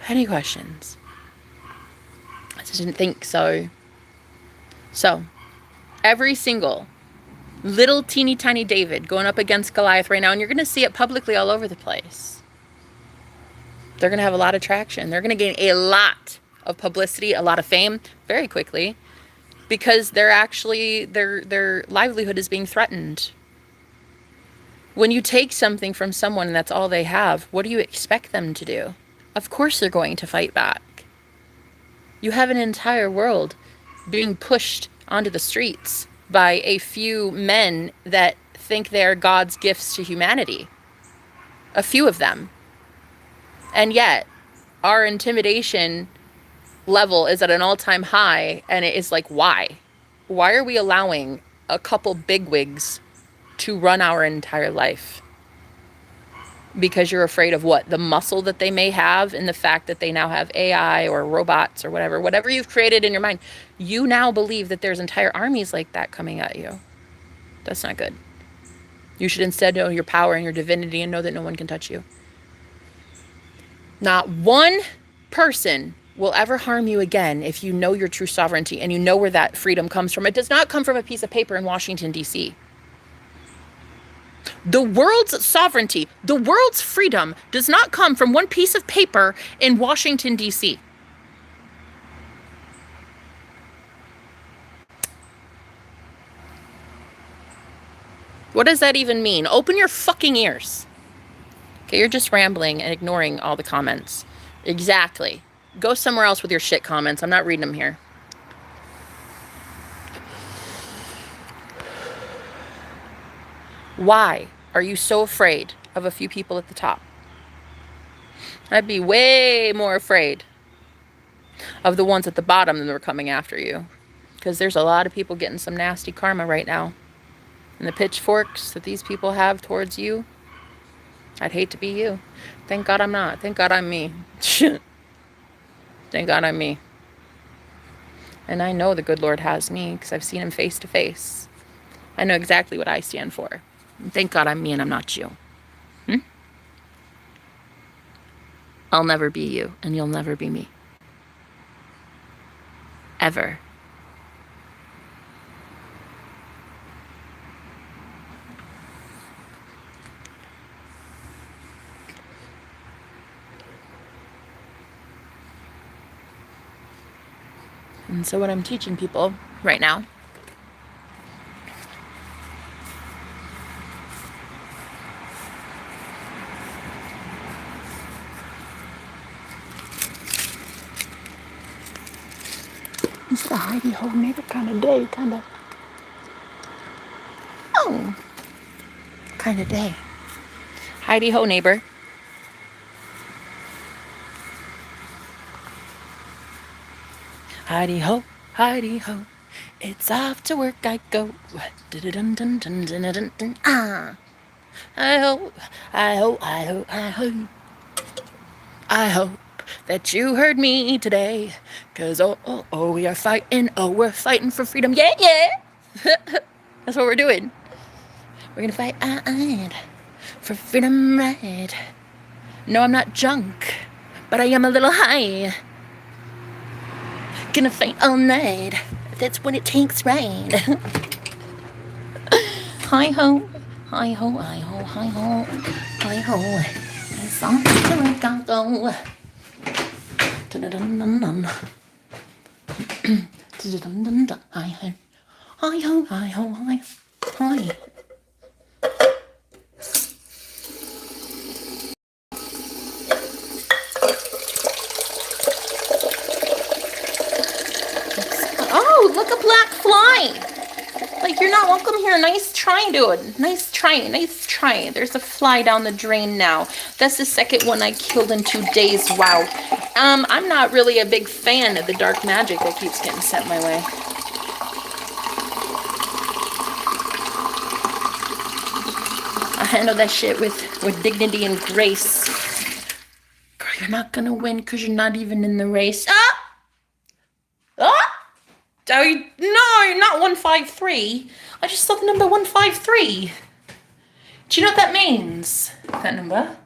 Any questions? I didn't think so. So, every single little teeny tiny David going up against Goliath right now, and you're going to see it publicly all over the place. They're going to have a lot of traction. They're going to gain a lot of publicity, a lot of fame very quickly because they're actually, their livelihood is being threatened. When you take something from someone and that's all they have, what do you expect them to do? Of course they're going to fight back. You have an entire world being pushed onto the streets by a few men that think they're God's gifts to humanity. A few of them. And yet, our intimidation level is at an all-time high, and it is like, why? Why are we allowing a couple bigwigs to run our entire life? Because you're afraid of what? The muscle that they may have and the fact that they now have AI or robots or whatever you've created in your mind. You now believe that there's entire armies like that coming at you. That's not good. You should instead know your power and your divinity and know that no one can touch you. Not one person will ever harm you again if you know your true sovereignty and you know where that freedom comes from. It does not come from a piece of paper in Washington, D.C. The world's sovereignty, the world's freedom does not come from one piece of paper in Washington, D.C. What does that even mean? Open your fucking ears. Okay, you're just rambling and ignoring all the comments. Exactly. Go somewhere else with your shit comments. I'm not reading them here. Why are you so afraid of a few people at the top? I'd be way more afraid of the ones at the bottom than they're coming after you. Because there's a lot of people getting some nasty karma right now. And the pitchforks that these people have towards you, I'd hate to be you. Thank God I'm not. Thank God I'm me. Thank God I'm me. And I know the good Lord has me because I've seen him face to face. I know exactly what I stand for. And thank God I'm me and I'm not you. I'll never be you and you'll never be me. Ever. And so what I'm teaching people right now it's a hidey ho neighbor kind of day, kind of day. Hidey ho neighbor. Hidey ho, hidey ho, it's off to work I go. Ah. I hope that you heard me today. Cause we are fighting, we're fighting for freedom. Yeah. That's what we're doing. We're gonna fight for freedom, right? No, I'm not drunk, but I am a little high. Gonna fight all night. That's what it takes, right? Hi ho, hi ho, hi ho, hi ho, hi ho. It's off to work I go. Hi ho, hi ho, hi. Hi. Oh, look, a black fly. Like, you're not welcome here. Nice try, dude. Nice try, nice try. There's a fly down the drain now. That's the second one I killed in 2 days. Wow. I'm not really a big fan of the dark magic that keeps getting sent my way. I handle that shit with dignity and grace. Girl, you're not gonna win because you're not even in the race. Ah! Ah! Oh, no, you're not 153. I just saw the number 153. Do you know what that means? That number?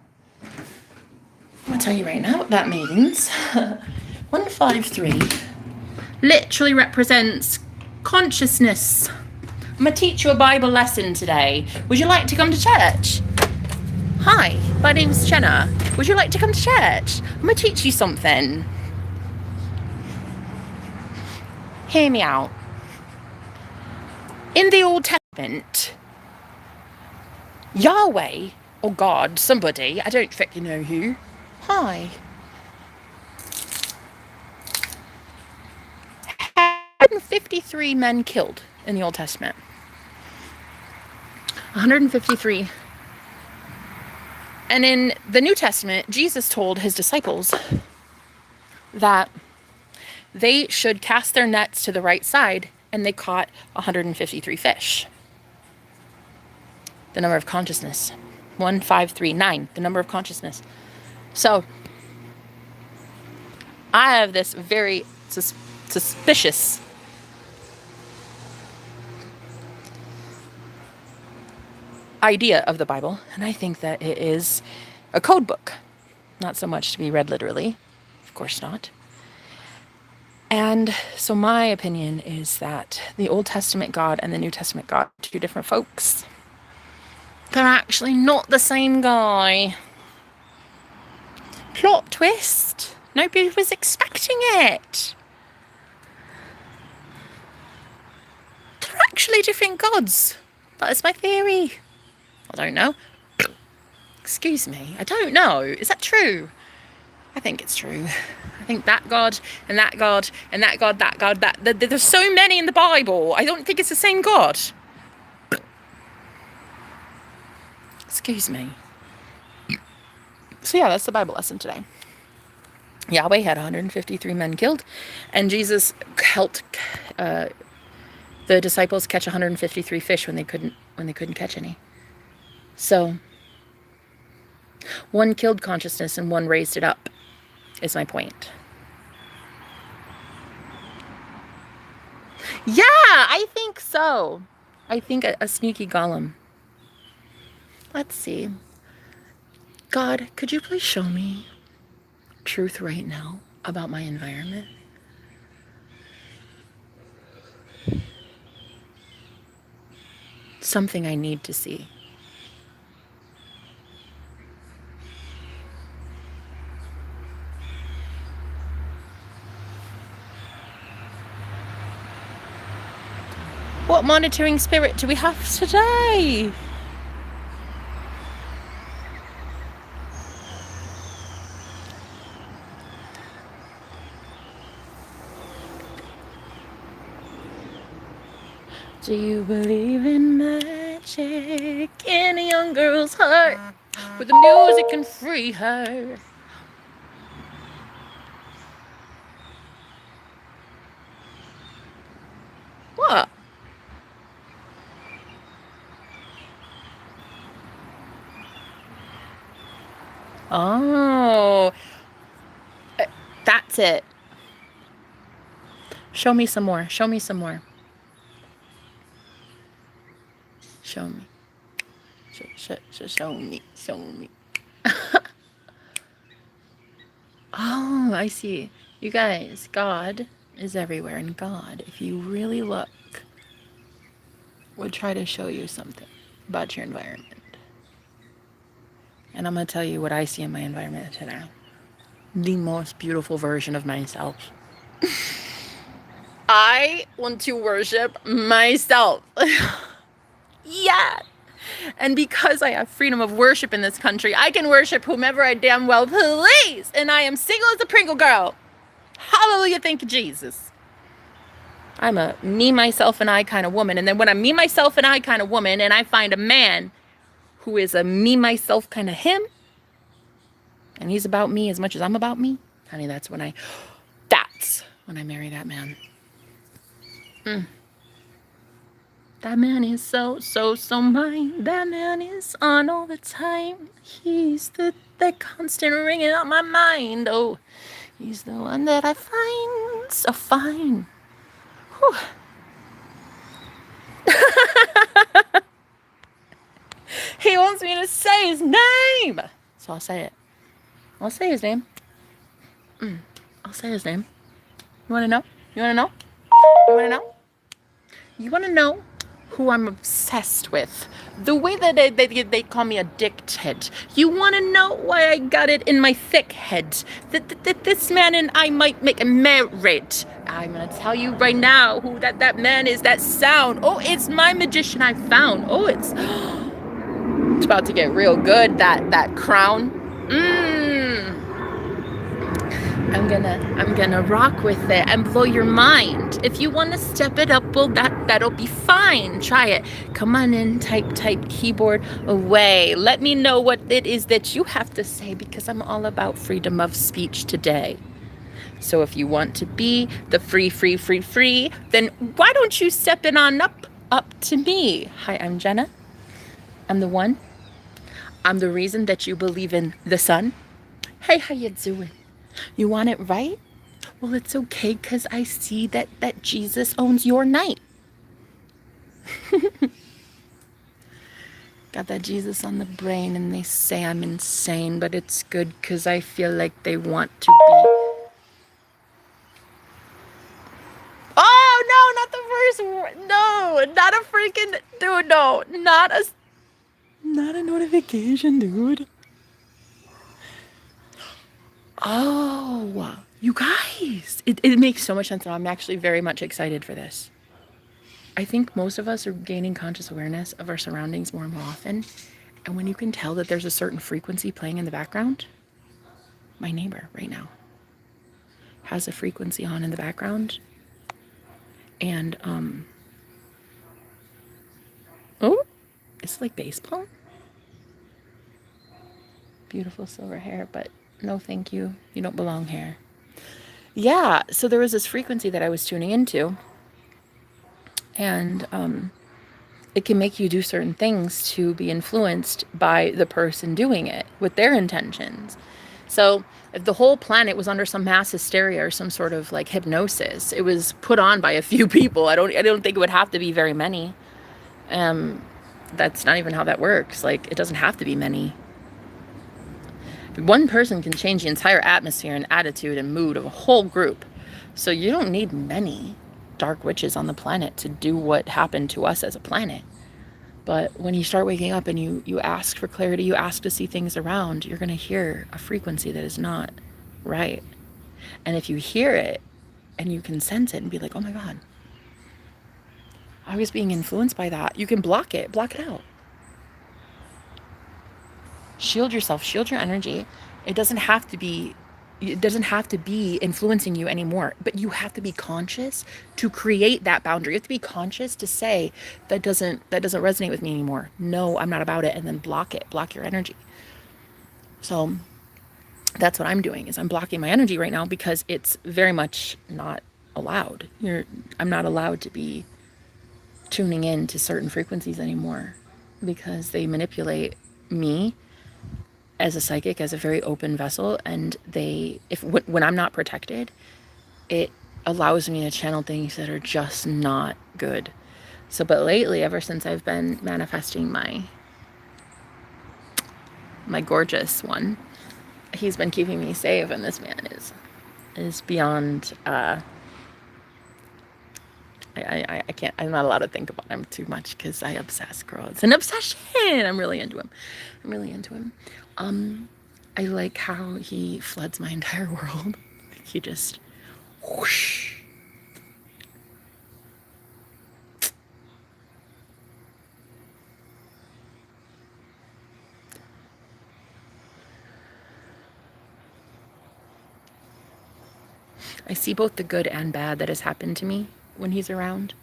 I'm gonna tell you right now what that means. 153 literally represents consciousness. I'm gonna teach you a Bible lesson today. Would you like to come to church? Hi, my name's Jenna. Would you like to come to church? I'm gonna teach you something. Hear me out. In the Old Testament, Yahweh, or God, somebody, I don't think you know who. Hi. 153 men killed in the Old Testament. 153. And in the New Testament, Jesus told his disciples that they should cast their nets to the right side, and they caught 153 fish. The number of consciousness. 1539, the number of consciousness. So, I have this very suspicious idea of the Bible, and I think that it is a code book. Not so much to be read literally. Of course not. And so my opinion is that the Old Testament God and the New Testament God are two different folks. They're actually not the same guy. Plot twist. Nobody was expecting it. They're actually different gods. That is my theory. I don't know. Excuse me. I don't know. Is that true? I think it's true. I think that God and that God and that God, that God, there's so many in the Bible. I don't think it's the same God. Excuse me. So yeah, that's the Bible lesson today. Yahweh had 153 men killed, and Jesus helped the disciples catch 153 fish when they couldn't catch any. So one killed consciousness and one raised it up, is my point. Yeah, I think so. I think a sneaky golem. Let's see. God, could you please show me truth right now about my environment? Something I need to see. What monitoring spirit do we have today? Do you believe in magic in a young girl's heart where the music can free her? What? Oh, that's it. Show me some more. Show me some more. Show me. Show me. Show me. Oh, I see. You guys, God is everywhere, and God, if you really look, would try to show you something about your environment. And I'm going to tell you what I see in my environment today. the most beautiful version of myself. I want to worship myself. Yeah. And because I have freedom of worship in this country, I can worship whomever I damn well please. And I am single as a Pringle girl. Hallelujah. Thank you, Jesus. I'm a me, myself, and I kind of woman. And then when I'm me, myself, and I kind of woman, and I find a man who is a me, myself kind of him, and he's about me as much as I'm about me, honey, that's when I marry that man. That man is so mine. That man is on all the time. He's that constant ringing out my mind. Oh, he's the one that I find so fine. Whew. He wants me to say his name. So I'll say it. I'll say his name. I'll say his name. You want to know? You want to know? You want to know? You want to know who I'm obsessed with? The way that they call me addicted. You want to know why I got it in my thick head? That this man and I might make a marriage. I'm going to tell you right now who that man is. That sound. Oh, it's my magician I found. Oh, it's about to get real good. That crown. I'm gonna rock with it and blow your mind. If you want to step it up, well, that'll be fine. Try it. Come on in, type keyboard away. Let me know what it is that you have to say, because I'm all about freedom of speech today. So if you want to be the free, then why don't you step it on up to me? Hi, I'm Jenna. I'm the one. I'm the reason that you believe in the sun. Hey, how you doing? You want it right? Well, it's okay, because I see that Jesus owns your night. Got that Jesus on the brain, and they say I'm insane, but it's good because I feel like they want to be. Oh, no, not the first word. No, not a freaking, dude, no, not a notification, dude. Oh, you guys, it makes so much sense now. I'm actually very much excited for this. I think most of us are gaining conscious awareness of our surroundings more and more often. And when you can tell that there's a certain frequency playing in the background, my neighbor right now has a frequency on in the background. And, oh, it's like baseball. Beautiful silver hair, but no thank you. You don't belong here. Yeah, so there was this frequency that I was tuning into. And it can make you do certain things to be influenced by the person doing it with their intentions. So if the whole planet was under some mass hysteria or some sort of like hypnosis, it was put on by a few people. I don't think it would have to be very many. That's not even how that works. Like, it doesn't have to be many. One person can change the entire atmosphere and attitude and mood of a whole group. So you don't need many dark witches on the planet to do what happened to us as a planet. But when you start waking up and you ask for clarity, you ask to see things around, you're going to hear a frequency that is not right. And if you hear it and you can sense it and be like, oh my God, I was being influenced by that, you can block it out. Shield yourself, shield your energy. It doesn't have to be influencing you anymore, but you have to be conscious to create that boundary. You have to be conscious to say that doesn't resonate with me anymore. No, I'm not about it. And then block your energy. So that's what I'm doing, is I'm blocking my energy right now, because it's very much not allowed. I'm not allowed to be tuning in to certain frequencies anymore, because they manipulate me as a psychic, as a very open vessel, and when I'm not protected, it allows me to channel things that are just not good. So, but lately, ever since I've been manifesting my gorgeous one, he's been keeping me safe, and this man is beyond. I can't. I'm not allowed to think about him too much, because I obsess, girl. It's an obsession. I'm really into him. I like how he floods my entire world. He just whoosh. I see both the good and bad that has happened to me when he's around.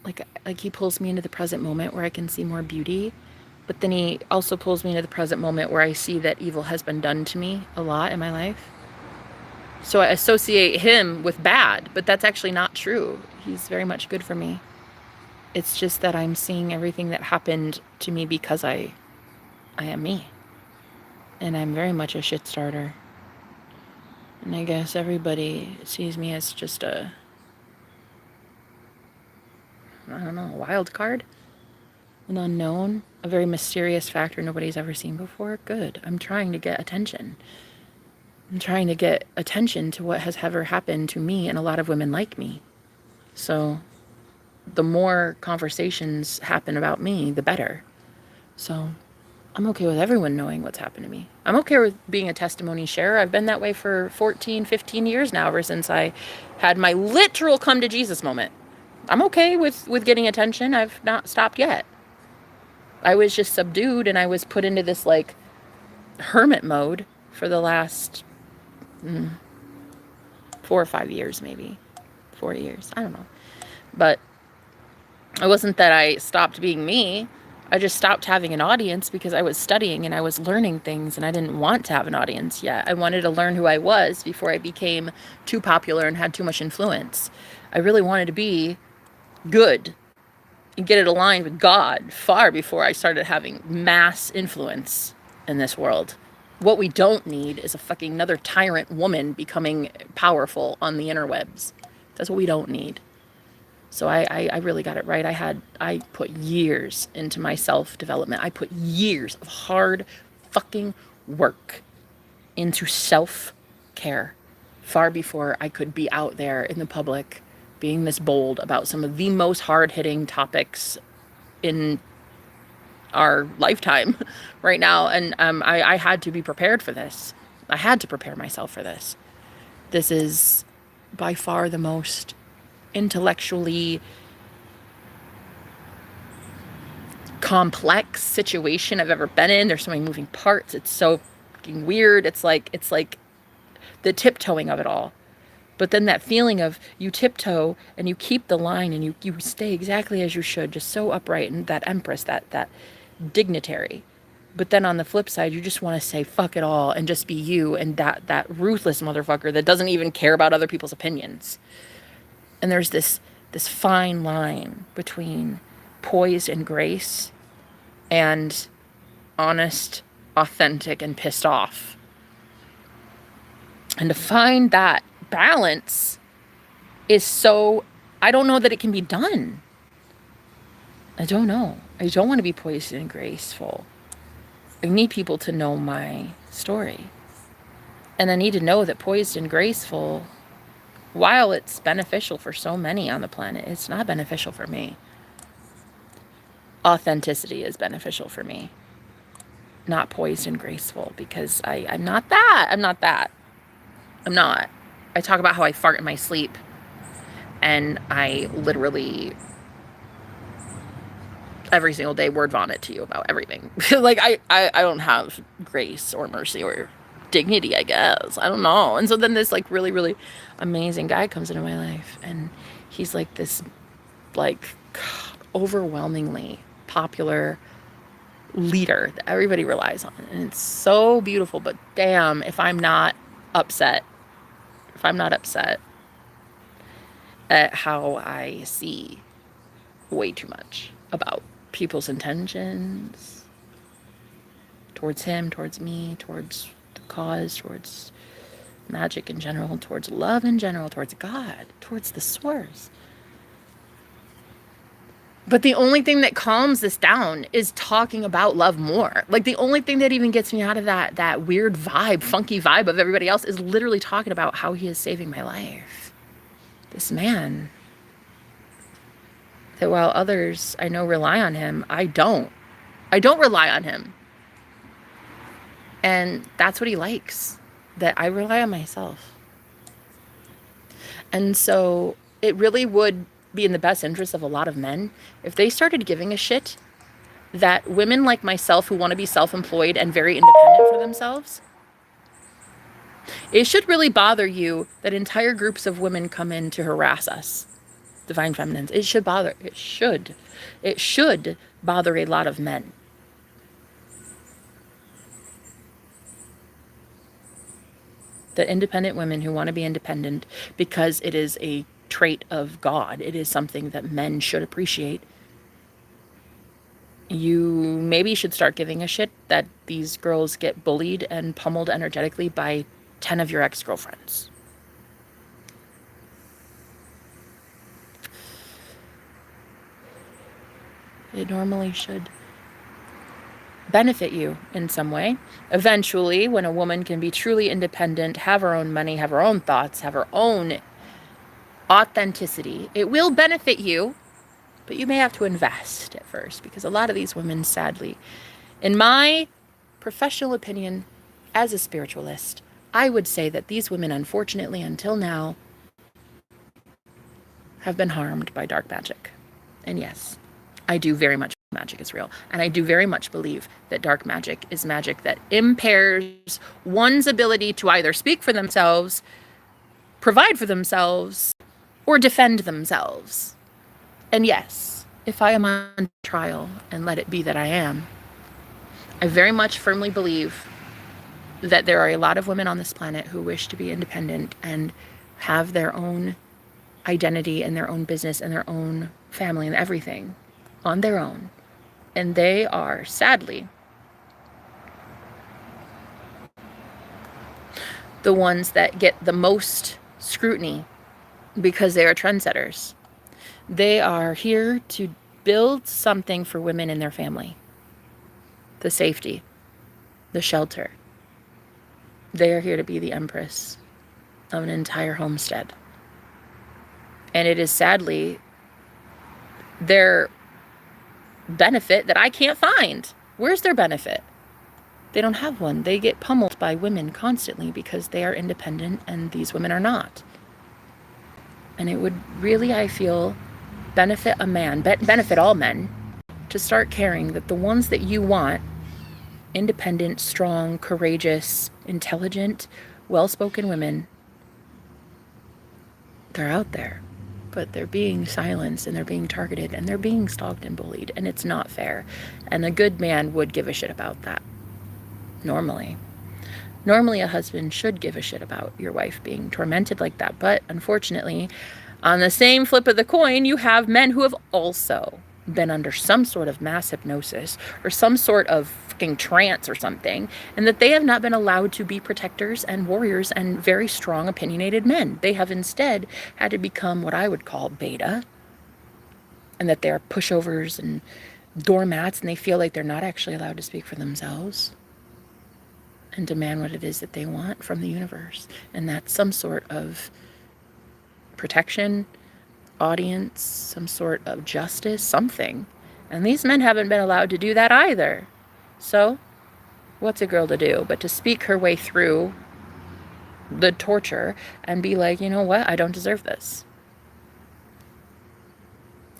Like he pulls me into the present moment where I can see more beauty, but then he also pulls me into the present moment where I see that evil has been done to me a lot in my life. So I associate him with bad, but that's actually not true. He's very much good for me. It's just that I'm seeing everything that happened to me because I am me. And I'm very much a shit starter. And I guess everybody sees me as just a, I don't know, a wild card, an unknown, a very mysterious factor nobody's ever seen before. Good. I'm trying to get attention. I'm trying to get attention to what has ever happened to me and a lot of women like me. So the more conversations happen about me, the better. So I'm okay with everyone knowing what's happened to me. I'm okay with being a testimony sharer. I've been that way for 14, 15 years now, ever since I had my literal come to Jesus moment. I'm okay with getting attention. I've not stopped yet. I was just subdued and I was put into this like hermit mode for the last 4 or 5 years, maybe 4 years. I don't know. But it wasn't that I stopped being me. I just stopped having an audience because I was studying and I was learning things and I didn't want to have an audience yet. I wanted to learn who I was before I became too popular and had too much influence. I really wanted to be good and get it aligned with God far before I started having mass influence in this world. What we don't need is a fucking another tyrant woman becoming powerful on the interwebs. That's what we don't need. So I really got it right. I put years into my self-development. I put years of hard fucking work into self-care far before I could be out there in the public being this bold about some of the most hard-hitting topics in our lifetime right now. And I had to be prepared for this. I had to prepare myself for this. This is by far the most intellectually complex situation I've ever been in. There's so many moving parts. It's so fucking weird. It's like the tiptoeing of it all. But then that feeling of you tiptoe and you keep the line and you stay exactly as you should, just so upright and that empress, that dignitary. But then on the flip side, you just want to say fuck it all and just be you and that ruthless motherfucker that doesn't even care about other people's opinions. And there's this fine line between poise and grace and honest, authentic, and pissed off. And to find that balance is so, I don't know that it can be done. I don't know. I don't want to be poised and graceful. I need people to know my story. And I need to know that poised and graceful, while it's beneficial for so many on the planet, it's not beneficial for me. Authenticity is beneficial for me. Not poised and graceful, because I'm not that. I'm not that. I'm not. I talk about how I fart in my sleep. And I literally, every single day, word vomit to you about everything. Like, I don't have grace or mercy or dignity, I guess. I don't know. And so then this like really, really amazing guy comes into my life, and he's like this like overwhelmingly popular leader that everybody relies on. And it's so beautiful, but damn, if I'm not upset at how I see way too much about people's intentions towards him, towards me, towards the cause, towards magic in general, towards love in general, towards God, towards the source. But the only thing that calms this down is talking about love more. Like, the only thing that even gets me out of that weird vibe, funky vibe of everybody else is literally talking about how he is saving my life. This man. That while others I know rely on him, I don't. I don't rely on him. And that's what he likes, that I rely on myself. And so it really would be in the best interest of a lot of men if they started giving a shit that women like myself who want to be self-employed and very independent for themselves, it should really bother you that entire groups of women come in to harass us, divine feminines. It should bother a lot of men. That independent women who want to be independent because it is a trait of God, it is something that men should appreciate. You maybe should start giving a shit that these girls get bullied and pummeled energetically by 10 of your ex-girlfriends. It normally should benefit you in some way. Eventually, when a woman can be truly independent, have her own money, have her own thoughts, have her own authenticity, it will benefit you, but you may have to invest at first, because a lot of these women, sadly, in my professional opinion as a spiritualist, I would say that these women, unfortunately, until now, have been harmed by dark magic. And yes, I do very much believe magic is real. And I do very much believe that dark magic is magic that impairs one's ability to either speak for themselves, provide for themselves, or defend themselves. And yes, if I am on trial, and let it be that I am, I very much firmly believe that there are a lot of women on this planet who wish to be independent and have their own identity and their own business and their own family and everything on their own. And they are, sadly, the ones that get the most scrutiny because they are trendsetters. They are here to build something for women in their family. The safety, the shelter. They are here to be the empress of an entire homestead. And it is sadly their benefit that I can't find. Where's their benefit? They don't have one. They get pummeled by women constantly because they are independent and these women are not. And it would really, I feel, benefit a man, benefit all men, to start caring that the ones that you want, independent, strong, courageous, intelligent, well-spoken women, they're out there. But they're being silenced and they're being targeted and they're being stalked and bullied, and it's not fair. And a good man would give a shit about that. Normally a husband should give a shit about your wife being tormented like that. But unfortunately, on the same flip of the coin, you have men who have also been under some sort of mass hypnosis or some sort of fucking trance or something, and that they have not been allowed to be protectors and warriors and very strong, opinionated men. They have instead had to become what I would call beta, and that they're pushovers and doormats, and they feel like they're not actually allowed to speak for themselves and demand what it is that they want from the universe. And that's some sort of protection, audience, some sort of justice, something. And these men haven't been allowed to do that either. So, what's a girl to do but to speak her way through the torture and be like, you know what, I don't deserve this.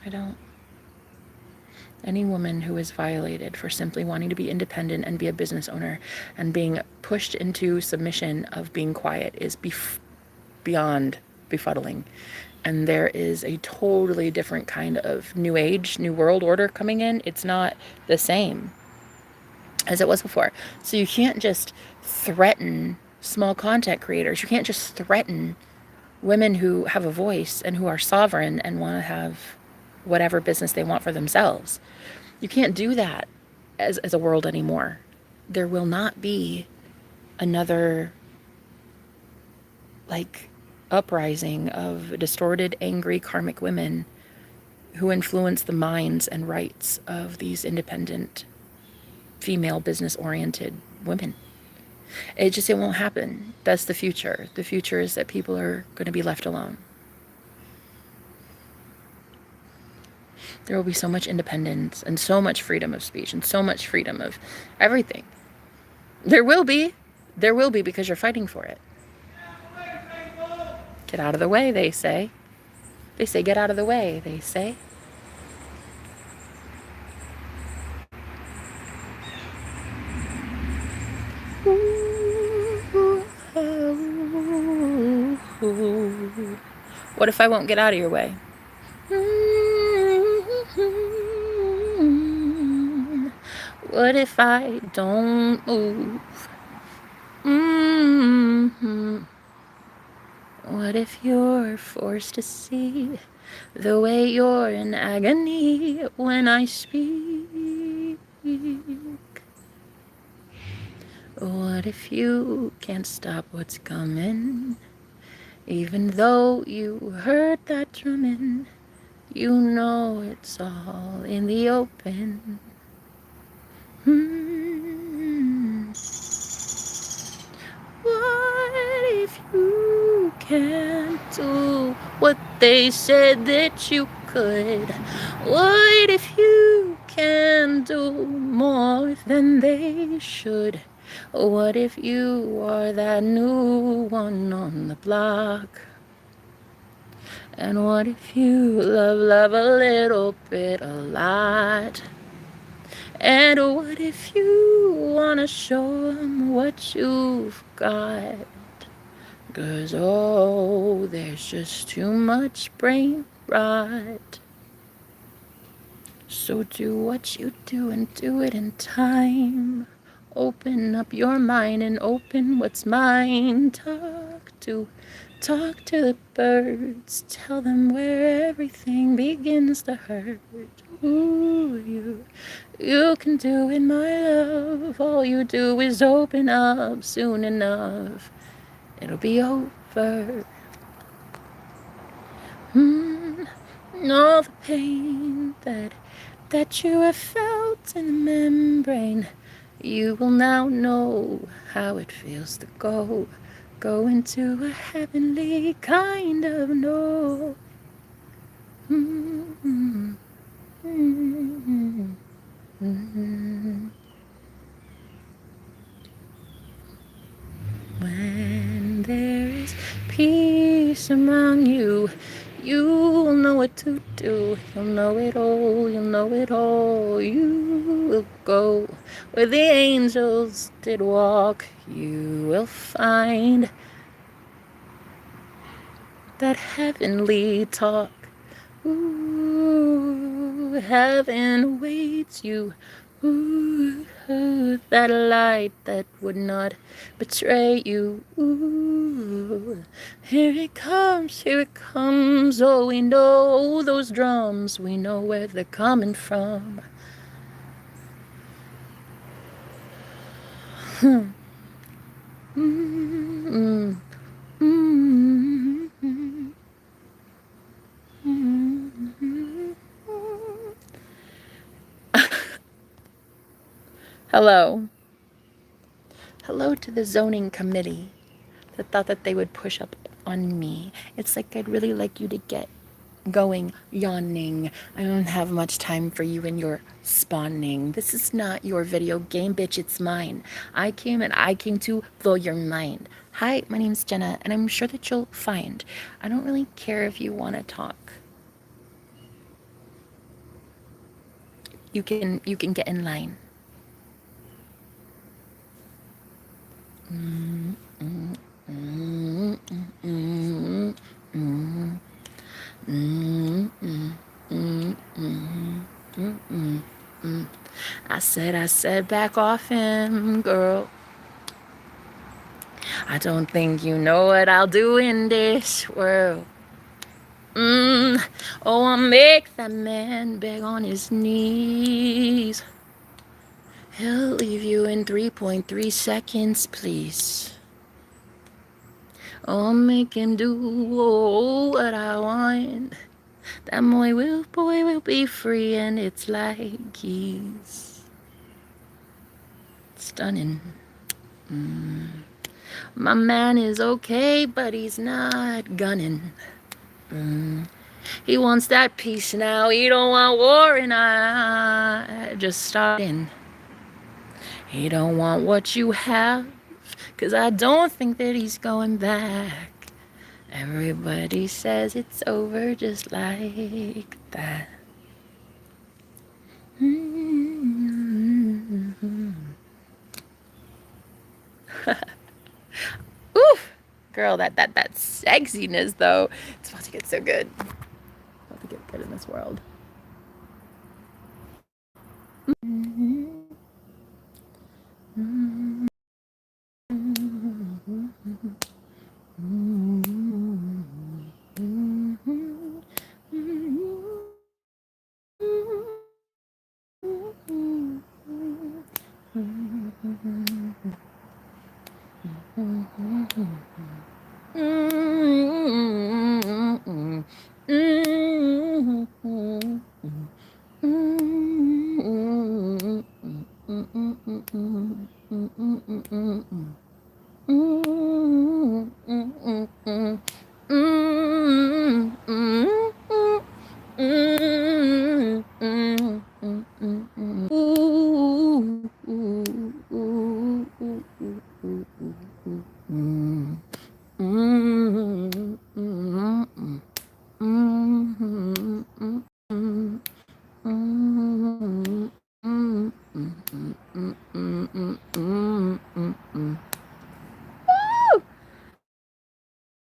I don't. Any woman who is violated for simply wanting to be independent and be a business owner and being pushed into submission of being quiet is beyond befuddling. And there is a totally different kind of new age, new world order coming in. It's not the same as it was before. So you can't just threaten small content creators. You can't just threaten women who have a voice and who are sovereign and want to have whatever business they want for themselves. You can't do that as a world anymore. There will not be another uprising of distorted, angry, karmic women who influence the minds and rights of these independent, female, business-oriented women. It won't happen. That's the future. The future is that people are going to be left alone. There will be so much independence and so much freedom of speech and so much freedom of everything. There will be. There will be because you're fighting for it. Get out of the way, they say. They say, get out of the way, they say. What if I won't get out of your way? What if I don't move? What if you're forced to see the way you're in agony when I speak? What if you can't stop what's coming? Even though you heard that drumming, you know it's all in the open. What if you can't do what they said that you could? What if you can do more than they should? What if you are that new one on the block? And what if you love a little bit a lot? And what if you wanna show them what you've got? 'Cause oh, there's just too much brain rot. So do what you do and do it in time. Open up your mind and open what's mine. Talk to the birds. Tell them where everything begins to hurt. Ooh, you can do it, my love. All you do is open up soon enough. It'll be over. All the pain that you have felt in the membrane, you will now know how it feels to go into a heavenly kind of no. When there is peace among you, you will know what to do. You'll know it all, you'll know it all. You will go where the angels did walk. You will find that heavenly talk. Ooh, heaven awaits you. Ooh, that light that would not betray you. Ooh, here it comes, here it comes. Oh, we know those drums, we know where they're coming from. Hello. Hello to the zoning committee that thought that they would push up on me. It's like I'd really like you to get going, yawning. I don't have much time for you and your spawning. This is not your video game, bitch, it's mine. I came to blow your mind. Hi, my name's Jenna, and I'm sure that you'll find. I don't really care if you want to talk. You can get in line. I said, back off him, girl. I don't think you know what I'll do in this world. Oh, I'll make that man beg on his knees. He'll leave you in 3.3 seconds, please. Oh, I'll make him do what I want. That boy will be free, and it's like he's stunning. My man is okay, but he's not gunning. He wants that peace now. He don't want war, and I just starting. He don't want what you have, 'cause I don't think that he's going back. Everybody says it's over just like that. Oof! Girl, that sexiness though. It's about to get so good. It's about to get good in this world.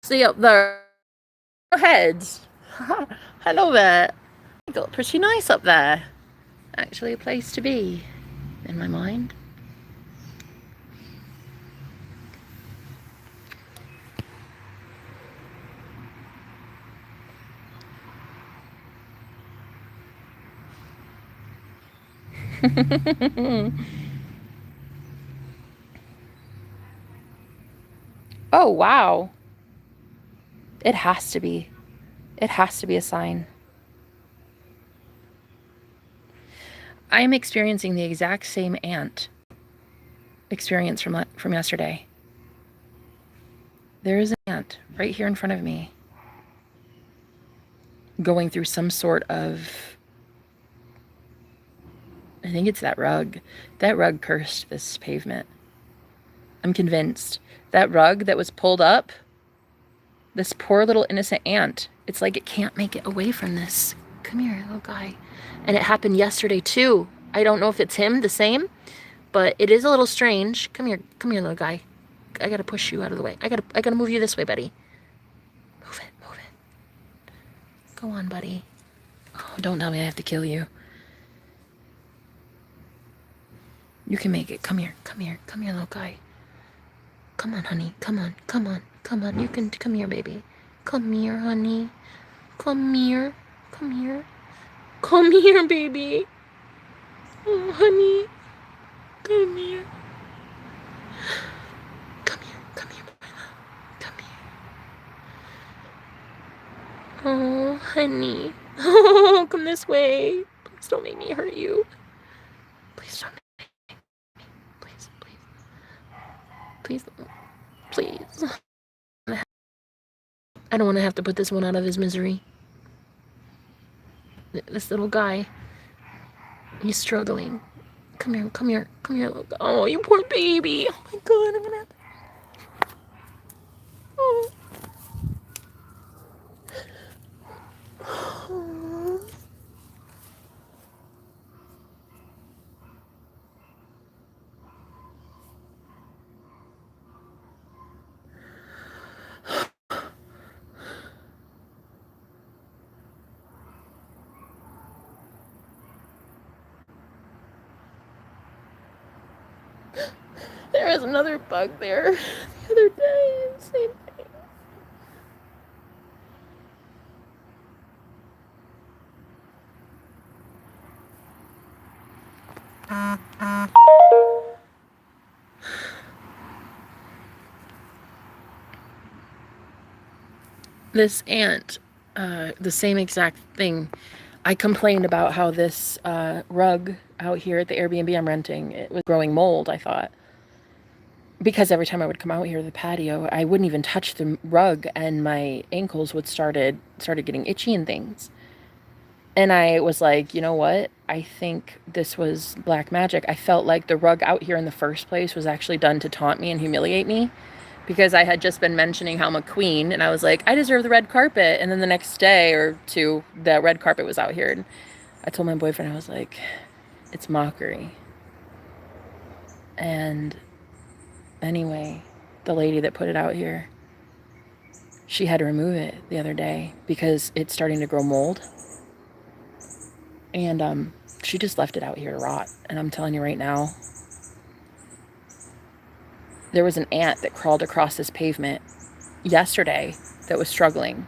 See up there, heads. Hello there. You got pretty nice up there. Actually, a place to be, in my mind. Oh, wow. It has to be. It has to be a sign. I am experiencing the exact same ant experience from yesterday. There is an ant right here in front of me going through some sort of, I think it's that rug. That rug cursed this pavement. I'm convinced. That rug that was pulled up, this poor little innocent ant, it's like it can't make it away from this. Come here, little guy. And it happened yesterday too. I don't know if it's him, the same, but it is a little strange. Come here, little guy. I gotta push you out of the way. I gotta move you this way, buddy. Move it. Go on, buddy. Oh, don't tell me I have to kill you. You can make it. Come here, little guy. Come on, honey. Come on. You can come here, baby. Come here, honey. Come here, baby. Oh, honey. Come here. Come here, my love. Come here. Oh, honey. Oh, come this way. Please don't make me hurt you. Please don't make me. Please. I don't want to have to put this one out of his misery. This little guy. He's struggling. Come here, little guy. Oh, you poor baby. Oh my God, I'm gonna have to... Oh. Oh. There was another bug there the other day. Same thing. This ant, the same exact thing. I complained about how this rug out here at the Airbnb I'm renting, it was growing mold, I thought. Because every time I would come out here to the patio, I wouldn't even touch the rug and my ankles would started getting itchy and things. And I was like, you know what? I think this was black magic. I felt like the rug out here in the first place was actually done to taunt me and humiliate me, because I had just been mentioning how I'm a queen, and I was like, I deserve the red carpet. And then the next day or two, the red carpet was out here. And I told my boyfriend, I was like, it's mockery. And anyway, the lady that put it out here, she had to remove it the other day because it's starting to grow mold. And she just left it out here to rot. And I'm telling you right now, there was an ant that crawled across this pavement yesterday that was struggling.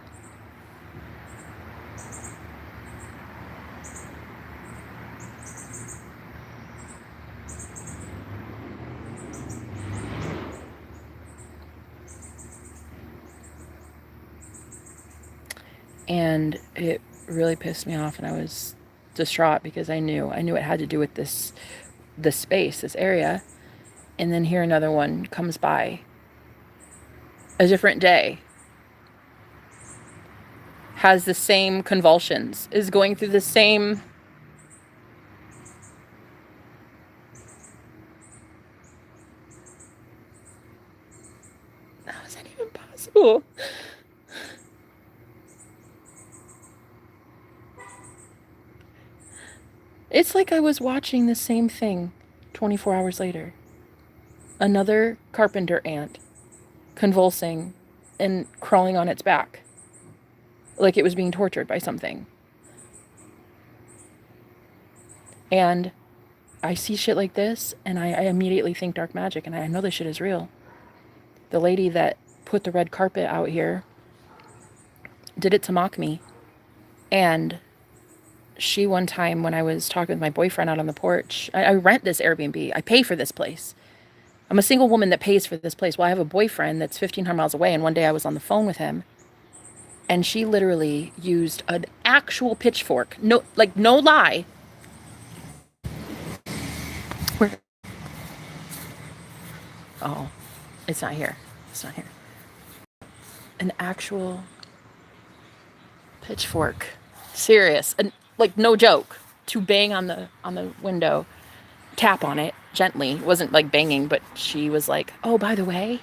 And it really pissed me off, and I was distraught because I knew it had to do with this space, this area. And then here another one comes by a different day, has the same convulsions, is going through the same. How is that even possible? It's like I was watching the same thing 24 hours later. Another carpenter ant convulsing and crawling on its back like it was being tortured by something. And I see shit like this, and I immediately think dark magic, and I know this shit is real. The lady that put the red carpet out here did it to mock me. And she, one time when I was talking with my boyfriend out on the porch, I rent this Airbnb. I pay for this place. I'm a single woman that pays for this place. Well, I have a boyfriend that's 1,500 miles away, and one day I was on the phone with him, and she literally used an actual pitchfork. No, like, no lie. Where? Oh, it's not here. It's not here. An actual pitchfork. Serious. And like, no joke. To bang on the window, tap on it gently. It wasn't like banging, but she was like, "Oh, by the way,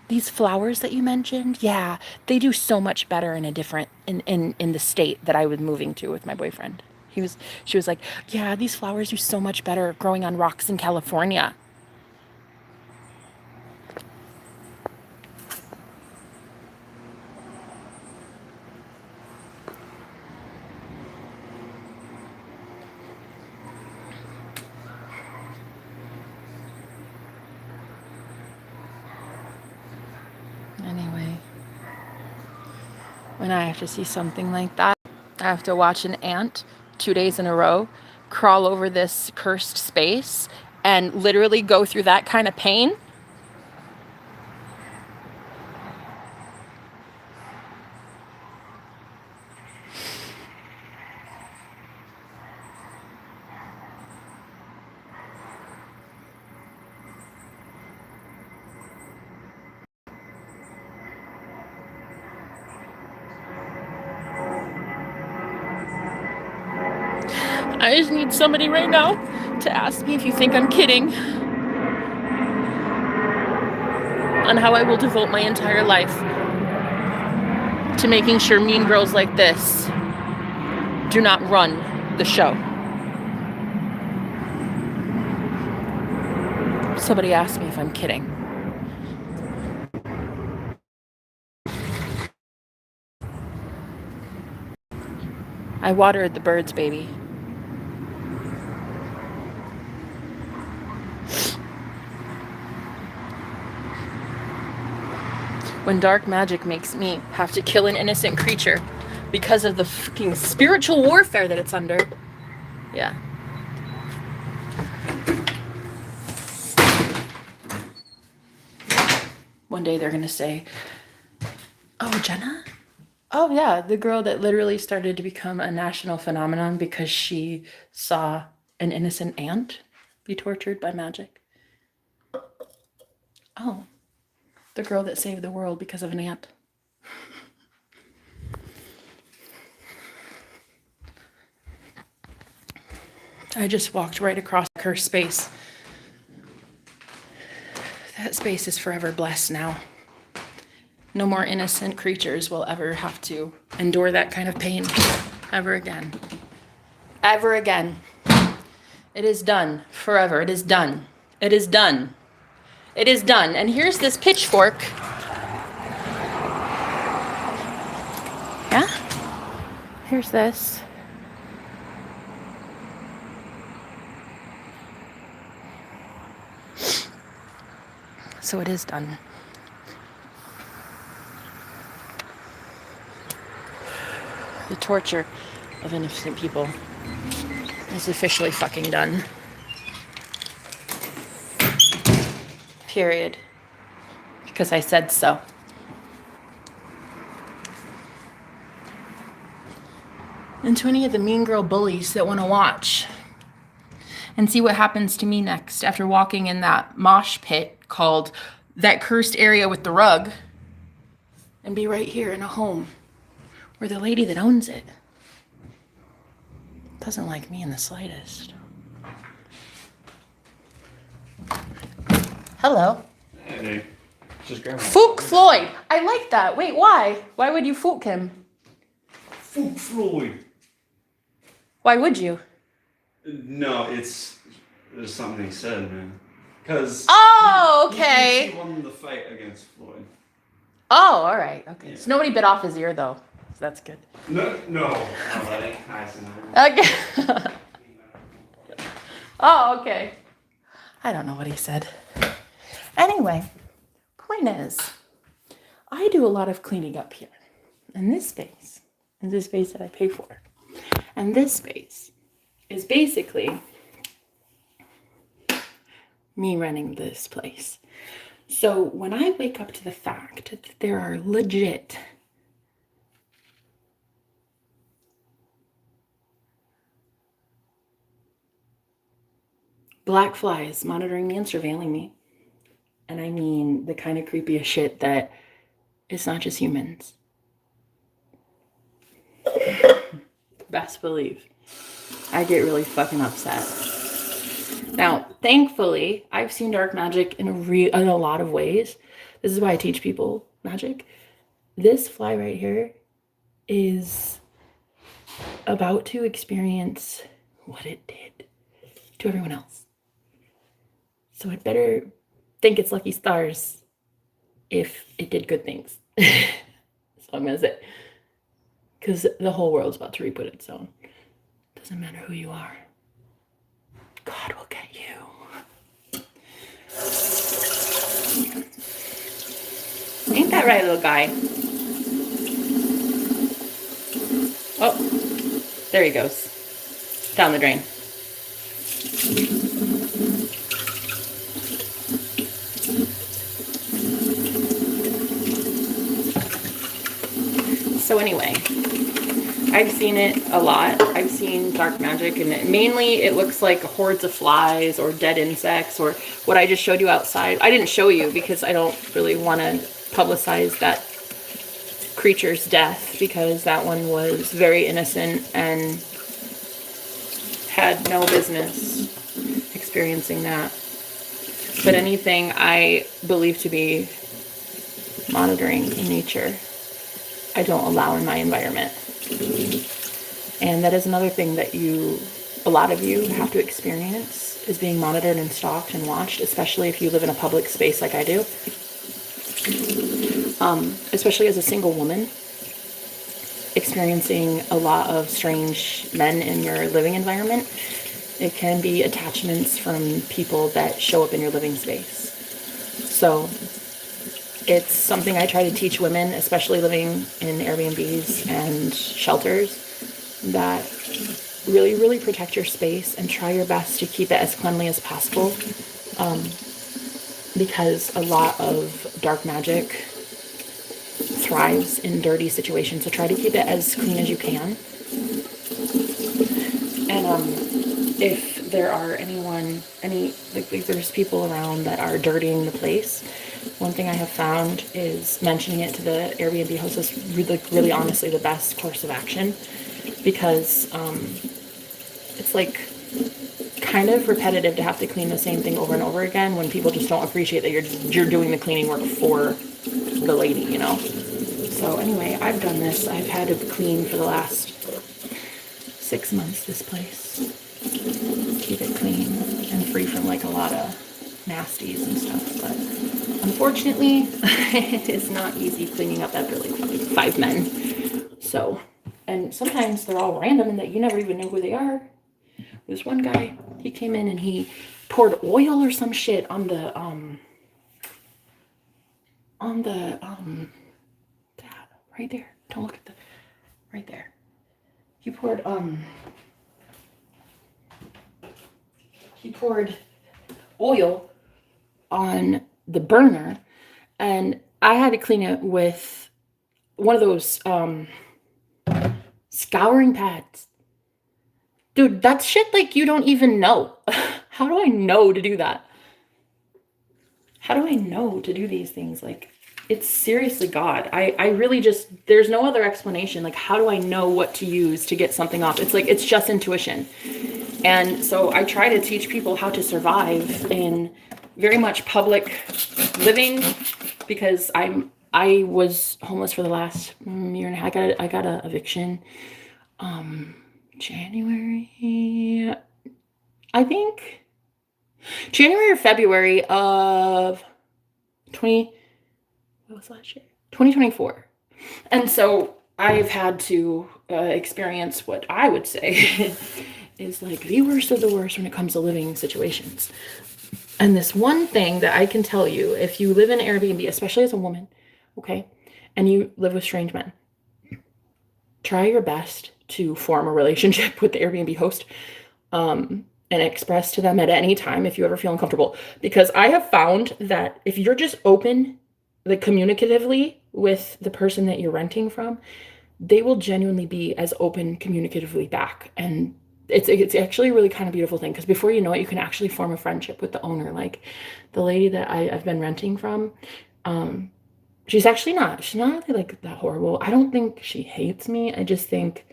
these flowers that you mentioned, yeah, they do so much better in a different in the state that I was moving to with my boyfriend." She was like, "Yeah, these flowers do so much better growing on rocks in California." Anyway, when I have to see something like that, I have to watch an ant 2 days in a row crawl over this cursed space and literally go through that kind of pain. I just need somebody right now to ask me if you think I'm kidding on how I will devote my entire life to making sure mean girls like this do not run the show. Somebody asked me if I'm kidding. I watered the birds, baby. When dark magic makes me have to kill an innocent creature because of the fucking spiritual warfare that it's under. Yeah. One day they're gonna say, "Oh, Jenna? Oh, yeah, the girl that literally started to become a national phenomenon because she saw an innocent ant be tortured by magic." Oh, the girl that saved the world because of an ant. I just walked right across her space. That space is forever blessed now. No more innocent creatures will ever have to endure that kind of pain ever again. Ever again. It is done forever. It is done. It is done. It is done. And here's this pitchfork. Yeah? Here's this. So it is done. The torture of innocent people is officially fucking done. Period. Because I said so. And to any of the mean girl bullies that want to watch and see what happens to me next after walking in that mosh pit called that cursed area with the rug, and be right here in a home where the lady that owns it doesn't like me in the slightest. Hello. Hey, just grab Fook Floyd. I like that. Wait, why? Why would you fook him? Fook Floyd. Why would you? No, it's something he said, man. Because okay. he won the fight against Floyd. Oh, all right. Okay. Yeah. So nobody bit off his ear though. So that's good. No. Okay. Oh, okay. I don't know what he said. Anyway, point is, I do a lot of cleaning up here. In this space that I pay for. And this space is basically me running this place. So when I wake up to the fact that there are legit black flies monitoring me and surveilling me, and I mean the kind of creepiest shit that it's not just humans. Best believe I get really fucking upset. Now, thankfully, I've seen dark magic in a lot of ways. This is why I teach people magic. This fly right here is about to experience what it did to everyone else. So it better think it's lucky stars if it did good things. That's all I'm gonna say. Because the whole world's about to re-put its own. Doesn't matter who you are. God will get you. Ain't that right, little guy? Oh, there he goes. Down the drain. So anyway, I've seen it a lot. I've seen dark magic, and mainly it looks like hordes of flies or dead insects or what I just showed you outside. I didn't show you because I don't really want to publicize that creature's death, because that one was very innocent and had no business experiencing that. But anything I believe to be monitoring in nature, I don't allow in my environment. And that is another thing that a lot of you have to experience, is being monitored and stalked and watched, especially if you live in a public space like I do. Especially as a single woman, experiencing a lot of strange men in your living environment. It can be attachments from people that show up in your living space. So it's something I try to teach women, especially living in Airbnbs and shelters, that really, really protect your space and try your best to keep it as cleanly as possible, because a lot of dark magic thrives in dirty situations. So try to keep it as clean as you can. And if there are if there's people around that are dirtying the place, one thing I have found is mentioning it to the Airbnb host is really honestly the best course of action, because it's like kind of repetitive to have to clean the same thing over and over again when people just don't appreciate that you're doing the cleaning work for the lady, you know. So anyway, I've done this. I've had to clean for the last 6 months this place. Keep it clean and free from like a lot of nasties and stuff. But unfortunately, it is not easy cleaning up after like 5 men. So, and sometimes they're all random and that you never even know who they are. This one guy, he came in and he poured oil or some shit on the right there. Don't look at the, right there. He poured oil on the burner, and I had to clean it with one of those scouring pads. Dude, that's shit like you don't even know. How do I know to do that? How do I know to do these things? Like, it's seriously God. I really just, there's no other explanation. Like, how do I know what to use to get something off? It's like, it's just intuition. And so I try to teach people how to survive in very much public living, because I was homeless for the last year and a half. I got an eviction January, I think January or February of 2024. And so I've had to experience what I would say is like the worst of the worst when it comes to living situations. And this one thing that I can tell you, if you live in Airbnb, especially as a woman, okay, and you live with strange men, try your best to form a relationship with the Airbnb host, and express to them at any time if you ever feel uncomfortable. Because I have found that if you're just open, like communicatively with the person that you're renting from, they will genuinely be as open communicatively back. And it's actually a really kind of beautiful thing, because before you know it, you can actually form a friendship with the owner. Like the lady that I've been renting from, she's not really like that horrible. I don't think she hates me. I just think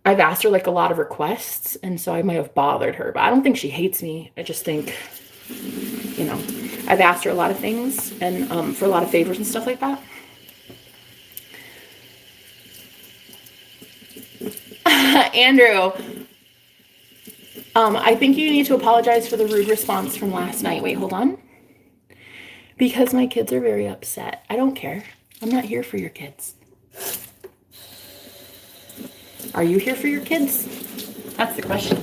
I've asked her like a lot of requests, and so I might have bothered her, but I don't think she hates me. I just think, you know, I've asked her a lot of things and for a lot of favors and stuff like that. Andrew, I think you need to apologize for the rude response from last night. Wait, hold on. Because my kids are very upset. I don't care. I'm not here for your kids. Are you here for your kids? That's the question.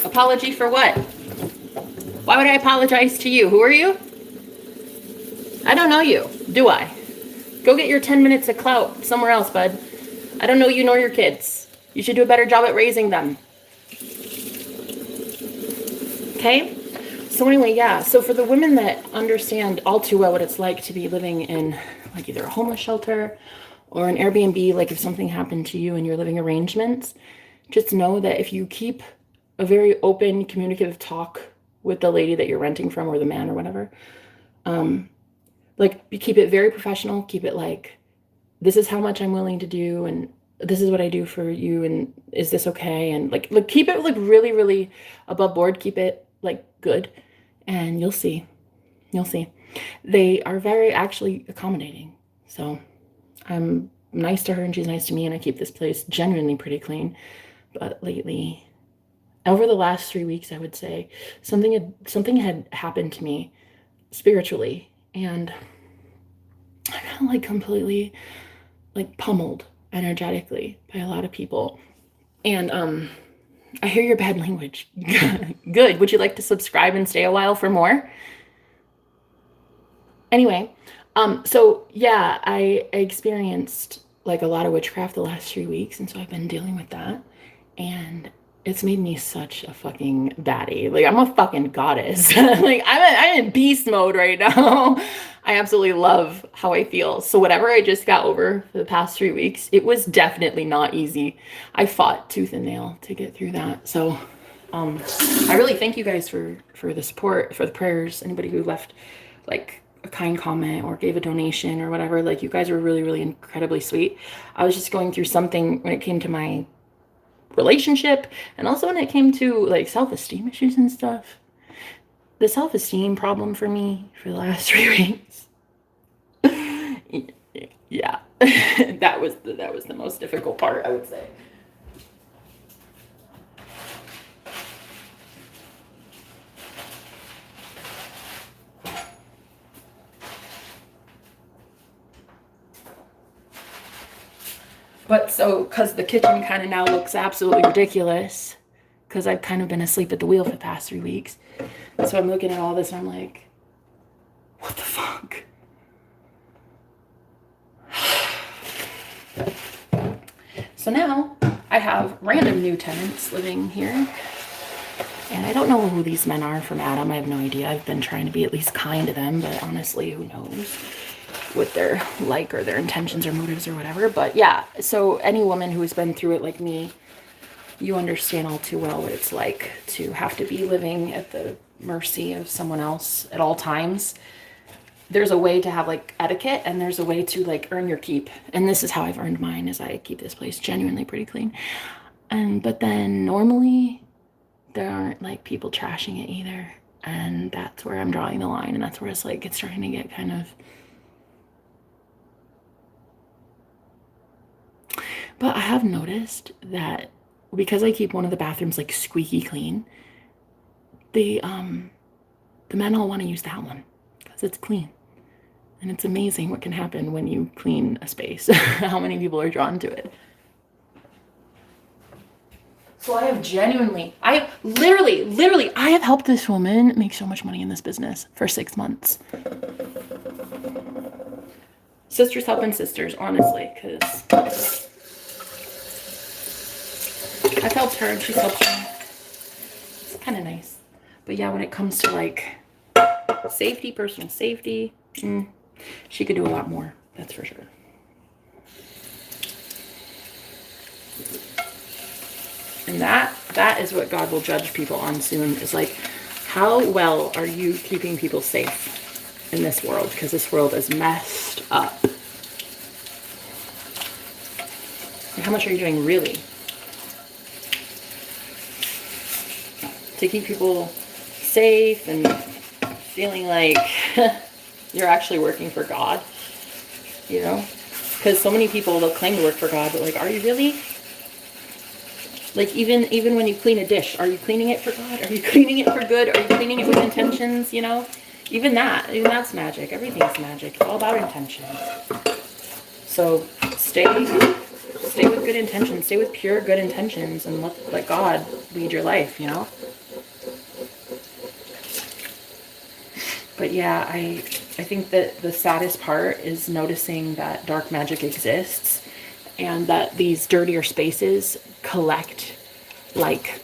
Apology for what? Why would I apologize to you? Who are you? I don't know you, do I? Go get your 10 minutes of clout somewhere else, bud. I don't know you nor your kids. You should do a better job at raising them. Okay? So anyway, yeah. So for the women that understand all too well what it's like to be living in like either a homeless shelter or an Airbnb, like if something happened to you and your living arrangements, just know that if you keep a very open, communicative talk with the lady that you're renting from, or the man or whatever, like you keep it very professional, keep it like, this is how much I'm willing to do, and this is what I do for you, and is this okay? And like keep it like really, really above board, keep it like good, and you'll see. They are very actually accommodating. So I'm nice to her and she's nice to me, and I keep this place genuinely pretty clean. But lately, over the last 3 weeks, I would say something had happened to me spiritually, and I got like completely like pummeled energetically by a lot of people. And I hear your bad language. Good. Would you like to subscribe and stay a while for more? Anyway, so yeah, I experienced like a lot of witchcraft the last 3 weeks, and so I've been dealing with that, and it's made me such a fucking baddie. Like I'm a fucking goddess. Like I'm in beast mode right now. I absolutely love how I feel. So whatever I just got over for the past 3 weeks, it was definitely not easy. I fought tooth and nail to get through that. So I really thank you guys for the support, for the prayers, anybody who left like a kind comment or gave a donation or whatever. Like you guys were really, really incredibly sweet. I was just going through something when it came to my relationship, and also when it came to like self-esteem issues and stuff. The self-esteem problem for me for the last 3 weeks. Yeah, that was the most difficult part, I would say. But so, because the kitchen kind of now looks absolutely ridiculous, because I've kind of been asleep at the wheel for the past 3 weeks. So I'm looking at all this and I'm like, what the fuck? So now I have random new tenants living here. And I don't know who these men are from Adam. I have no idea. I've been trying to be at least kind to them, but honestly, who knows what they're like or their intentions or motives or whatever. But yeah, so any woman who has been through it like me, you understand all too well what it's like to have to be living at the mercy of someone else at all times. There's a way to have like etiquette, and there's a way to like earn your keep. And this is how I've earned mine, is I keep this place genuinely pretty clean. But then normally there aren't like people trashing it either. And that's where I'm drawing the line, and that's where it's like it's starting to get kind of. But I have noticed that because I keep one of the bathrooms like squeaky clean, the men all want to use that one because it's clean. And it's amazing what can happen when you clean a space, how many people are drawn to it. So I have literally, I have helped this woman make so much money in this business for 6 months. Sisters helping sisters, honestly, because I've helped her and she's helped me. It's kind of nice. But yeah, when it comes to like safety, personal safety, she could do a lot more, that's for sure. And that is what God will judge people on soon, is like, how well are you keeping people safe in this world? Because this world is messed up. And how much are you doing really to keep people safe and feeling like you're actually working for God, you know? Because so many people, they'll claim to work for God, but like, are you really? Like, even when you clean a dish, are you cleaning it for God? Are you cleaning it for good? Are you cleaning it with intentions, you know? Even that's magic. Everything's magic. It's all about intentions. So stay with good intentions. Stay with pure good intentions, and let God lead your life, you know? But yeah, I think that the saddest part is noticing that dark magic exists, and that these dirtier spaces collect like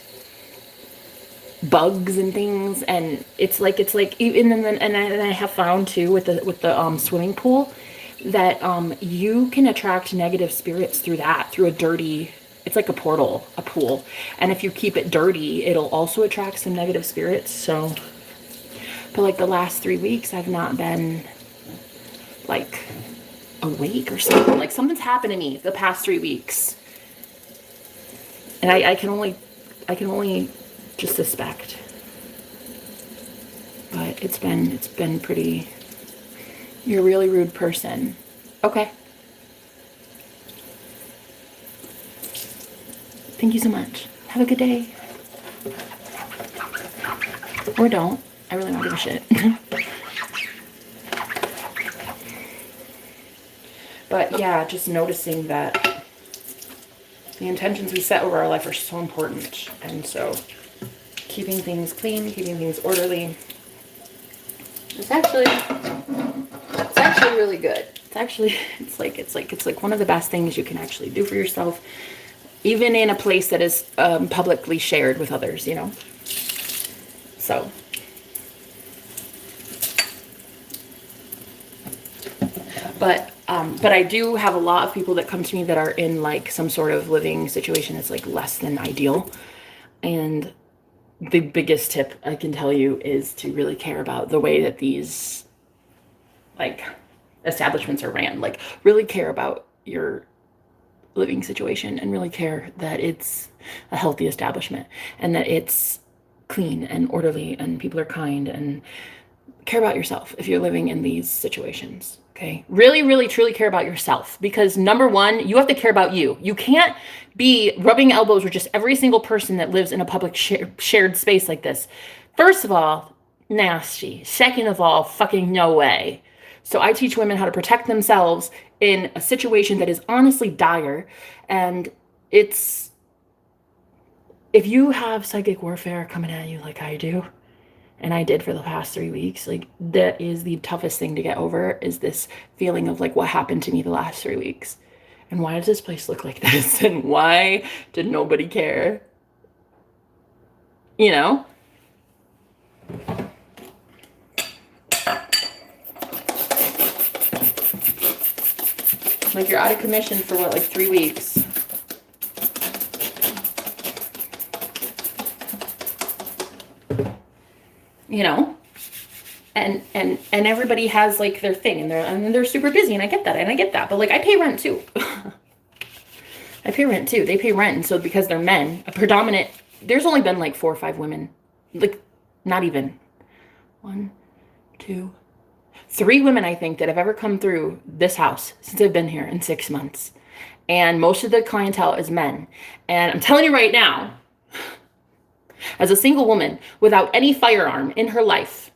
bugs and things. And it's like even and I have found too with the swimming pool that you can attract negative spirits through a dirty. It's like a portal, a pool, and if you keep it dirty, it'll also attract some negative spirits. So, but like the last 3 weeks, I've not been like awake or something. Like something's happened to me the past 3 weeks, and I can only just suspect. But it's been pretty. You're a really rude person. Okay. Thank you so much. Have a good day. Or don't. I really don't give a shit. But yeah, just noticing that the intentions we set over our life are so important. And so keeping things clean, keeping things orderly, it's actually really good. It's like one of the best things you can actually do for yourself, even in a place that is publicly shared with others, you know? So. But I do have a lot of people that come to me that are in like some sort of living situation that's like less than ideal. And the biggest tip I can tell you is to really care about the way that these like establishments are ran. Like really care about your living situation and really care that it's a healthy establishment and that it's clean and orderly and people are kind, and care about yourself if you're living in these situations. Okay, really, really, truly care about yourself, because number one, you have to care about you. You can't be rubbing elbows with just every single person that lives in a public shared space like this. First of all, nasty. Second of all, fucking no way. So I teach women how to protect themselves in a situation that is honestly dire. And it's, if you have psychic warfare coming at you like I do, and I did for the past 3 weeks, like, that is the toughest thing to get over, is this feeling of like, what happened to me the last 3 weeks? And why does this place look like this? And why did nobody care? You know? Like, you're out of commission for what, like 3 weeks? You know? And everybody has like their thing, and they're super busy, and I get that, but like, I pay rent too. I pay rent too. They pay rent, and so because they're men, a predominant, there's only been like 4 or 5 women, like, not even 1, 2, 3 women, I think, that have ever come through this house since I've been here in 6 months. And most of the clientele is men. And I'm telling you right now, as a single woman without any firearm in her life,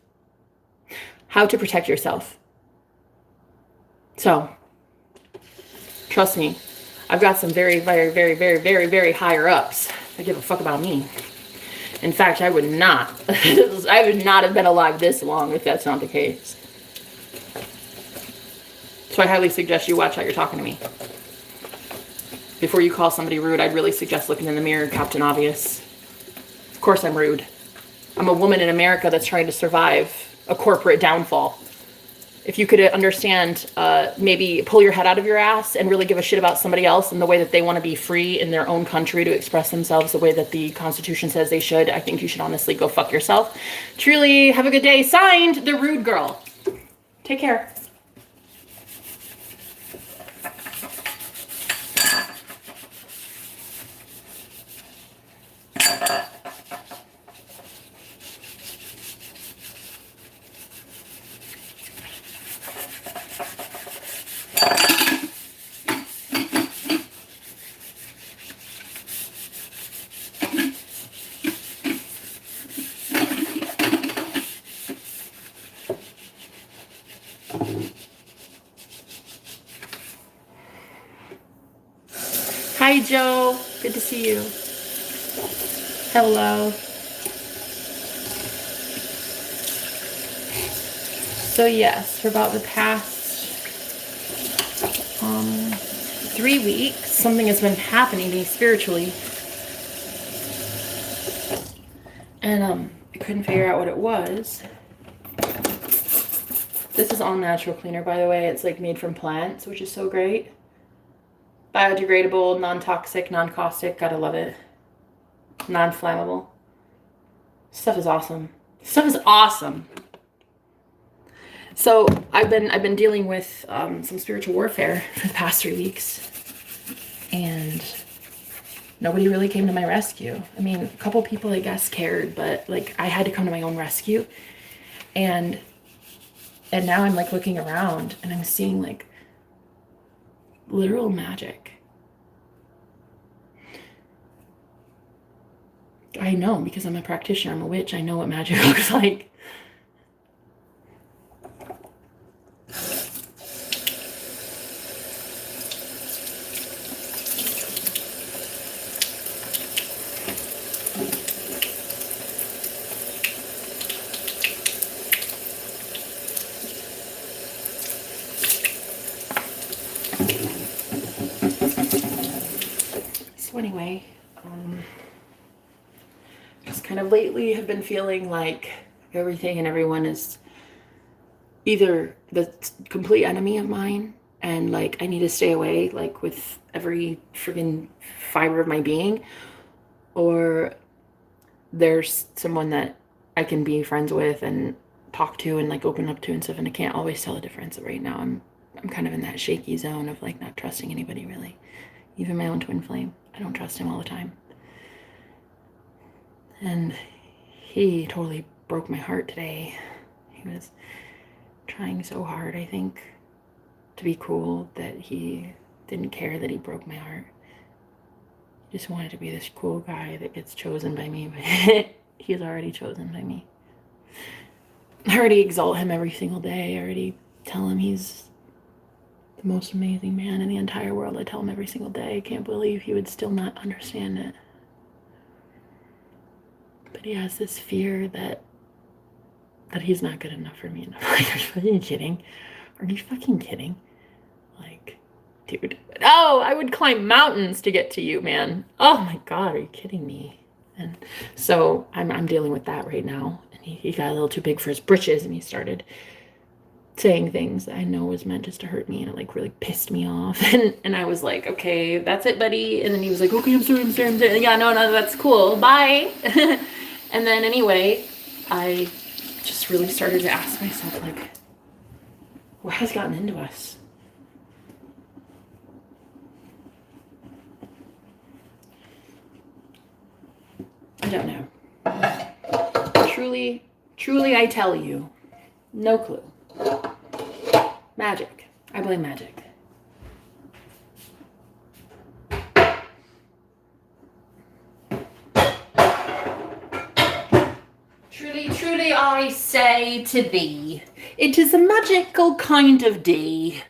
how to protect yourself. So, trust me, I've got some very, very, very, very, very, very higher ups that give a fuck about me. In fact, I would not have been alive this long if that's not the case. So I highly suggest you watch how you're talking to me. Before you call somebody rude, I'd really suggest looking in the mirror, Captain Obvious. Of course I'm rude. I'm a woman in America that's trying to survive a corporate downfall. If you could understand, maybe pull your head out of your ass and really give a shit about somebody else and the way that they want to be free in their own country to express themselves the way that the Constitution says they should, I think you should honestly go fuck yourself. Truly, have a good day. Signed, the Rude Girl. Take care. Hi, Joe. Good to see you. Hello. So yes, for about the past 3 weeks, something has been happening to me spiritually. And I couldn't figure out what it was. This is all natural cleaner, by the way. It's like made from plants, which is so great. Biodegradable, non-toxic, non-caustic. Gotta love it. Non-flammable. Stuff is awesome. Stuff is awesome. So I've been dealing with some spiritual warfare for the past 3 weeks, and nobody really came to my rescue. I mean, a couple people, I guess, cared, but like, I had to come to my own rescue. And now I'm like looking around and I'm seeing like literal magic. I know, because I'm a practitioner, I'm a witch, I know what magic looks like. So anyway, just kind of lately have been feeling like everything and everyone is either the complete enemy of mine, and like I need to stay away, like with every friggin' fiber of my being, or there's someone that I can be friends with and talk to and like open up to and stuff, and I can't always tell the difference. Right now I'm kind of in that shaky zone of like not trusting anybody really, Even my own twin flame. I don't trust him all the time. And he totally broke my heart today. He was trying so hard, I think, to be cool that he didn't care that he broke my heart. He just wanted to be this cool guy that gets chosen by me, but he's already chosen by me. I already exalt him every single day. I already tell him he's the most amazing man in the entire world. I tell him every single day. I can't believe he would still not understand it. But he has this fear that he's not good enough for me. And I'm like, are you fucking kidding? Are you fucking kidding? Like, dude. Oh, I would climb mountains to get to you, man. Oh my God, are you kidding me? And so I'm dealing with that right now. And he got a little too big for his britches, and he started saying things that I know was meant just to hurt me, and it like really pissed me off. And I was like, okay, that's it, buddy. And then he was like, okay, I'm sorry. Yeah, no, that's cool. Bye. And then anyway, I just really started to ask myself, like, what has gotten into us? I don't know. Truly, I tell you, no clue. Magic. I blame magic. Truly, I say to thee, it is a magical kind of day.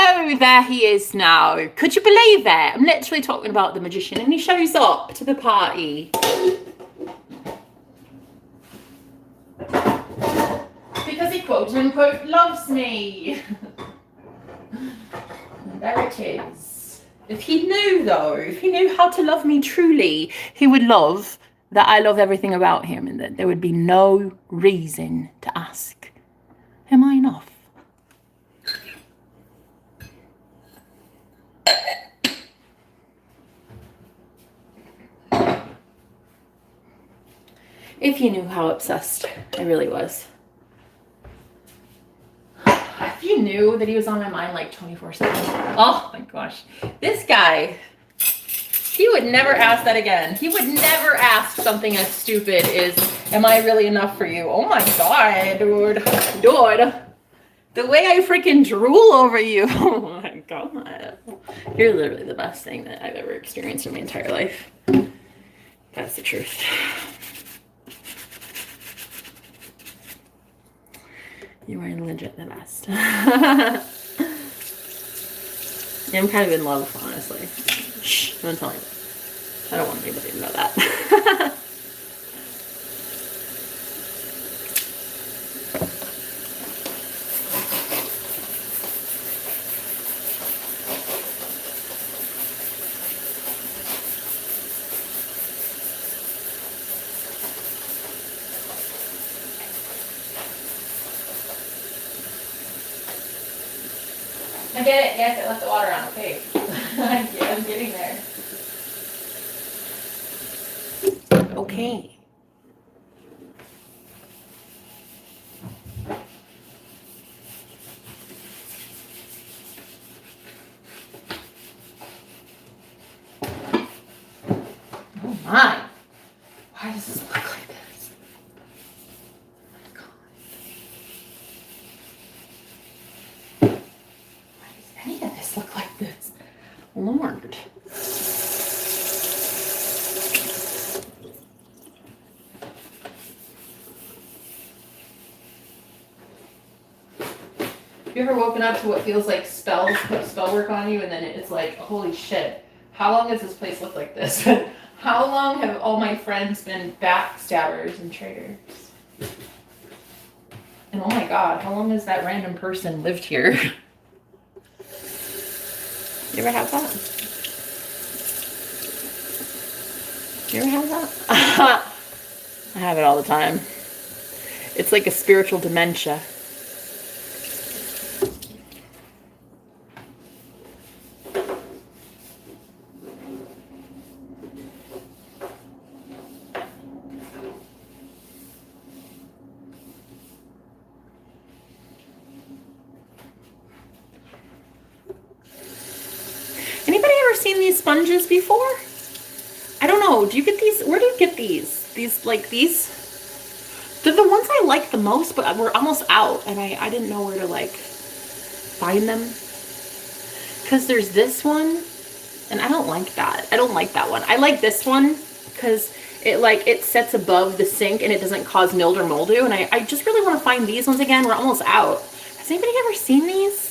Oh, there he is now. Could you believe it? I'm literally talking about the magician, and he shows up to the party. Because he quote unquote loves me. And there it is. If he knew though, if he knew how to love me truly, he would love that I love everything about him, and that there would be no reason to ask, am I enough? If you knew how obsessed I really was. If you knew that he was on my mind like 24/7. Oh my gosh. This guy, he would never ask that again. He would never ask something as stupid as, am I really enough for you? Oh my God, dude. Dude. The way I freaking drool over you. Oh my God. You're literally the best thing that I've ever experienced in my entire life. That's the truth. You are legit the best. Yeah, I'm kind of in love, honestly. Shh, don't tell anybody. I don't want anybody to know that. I get it. Yes, I left the water on. Okay. I'm getting there. Okay. Oh my. Why does this look like this? Oh my God. Why does any of this look like this? Lord. You ever woken up to what feels like spells put spell work on you, and then it's like, holy shit, how long does this place look like this? How long have all my friends been backstabbers and traitors? And oh my God, how long has that random person lived here? You ever have that? You ever have that? I have it all the time. It's like a spiritual dementia. seen these sponges before? I don't know. Do you get these? Where do you get these? These, like these? They're the ones I like the most, but we're almost out, and I didn't know where to, like, find them. Because there's this one, and I don't like that. I don't like that one. I like this one, because it sets above the sink, and it doesn't cause mildew or moldu, and I just really want to find these ones again. We're almost out. Has anybody ever seen these?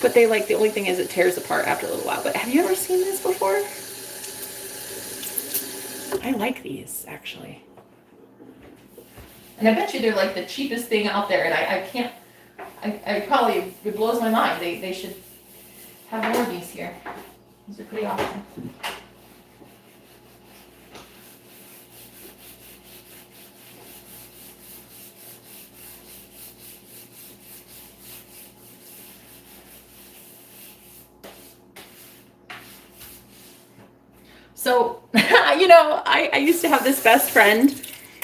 But they, like, the only thing is it tears apart after a little while. But have you ever seen this before? I like these, actually. And I bet you they're, like, the cheapest thing out there, and I can't, I probably, it blows my mind. They should have more of these here. These are pretty awesome. So, you know, I used to have this best friend,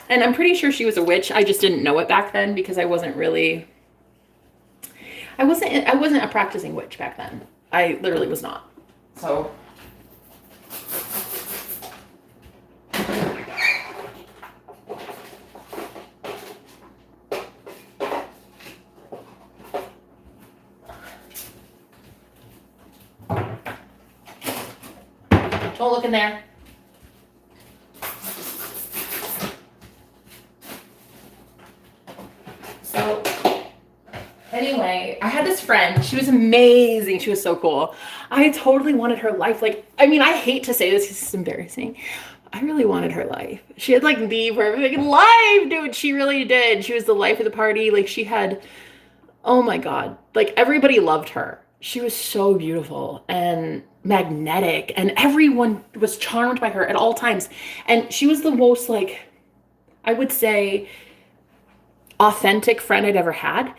and I'm pretty sure she was a witch. I just didn't know it back then because I wasn't a practicing witch back then. I literally was not. So, don't look in there. So, anyway, I had this friend. She was amazing. She was so cool. I totally wanted her life. Like, I mean, I hate to say this because it's embarrassing. I really wanted her life. She had, like, the perfect life, dude. She really did. She was the life of the party. Like, she had, oh my God. Like, everybody loved her. She was so beautiful and magnetic, and everyone was charmed by her at all times. And she was the most, like, I would say, authentic friend I'd ever had.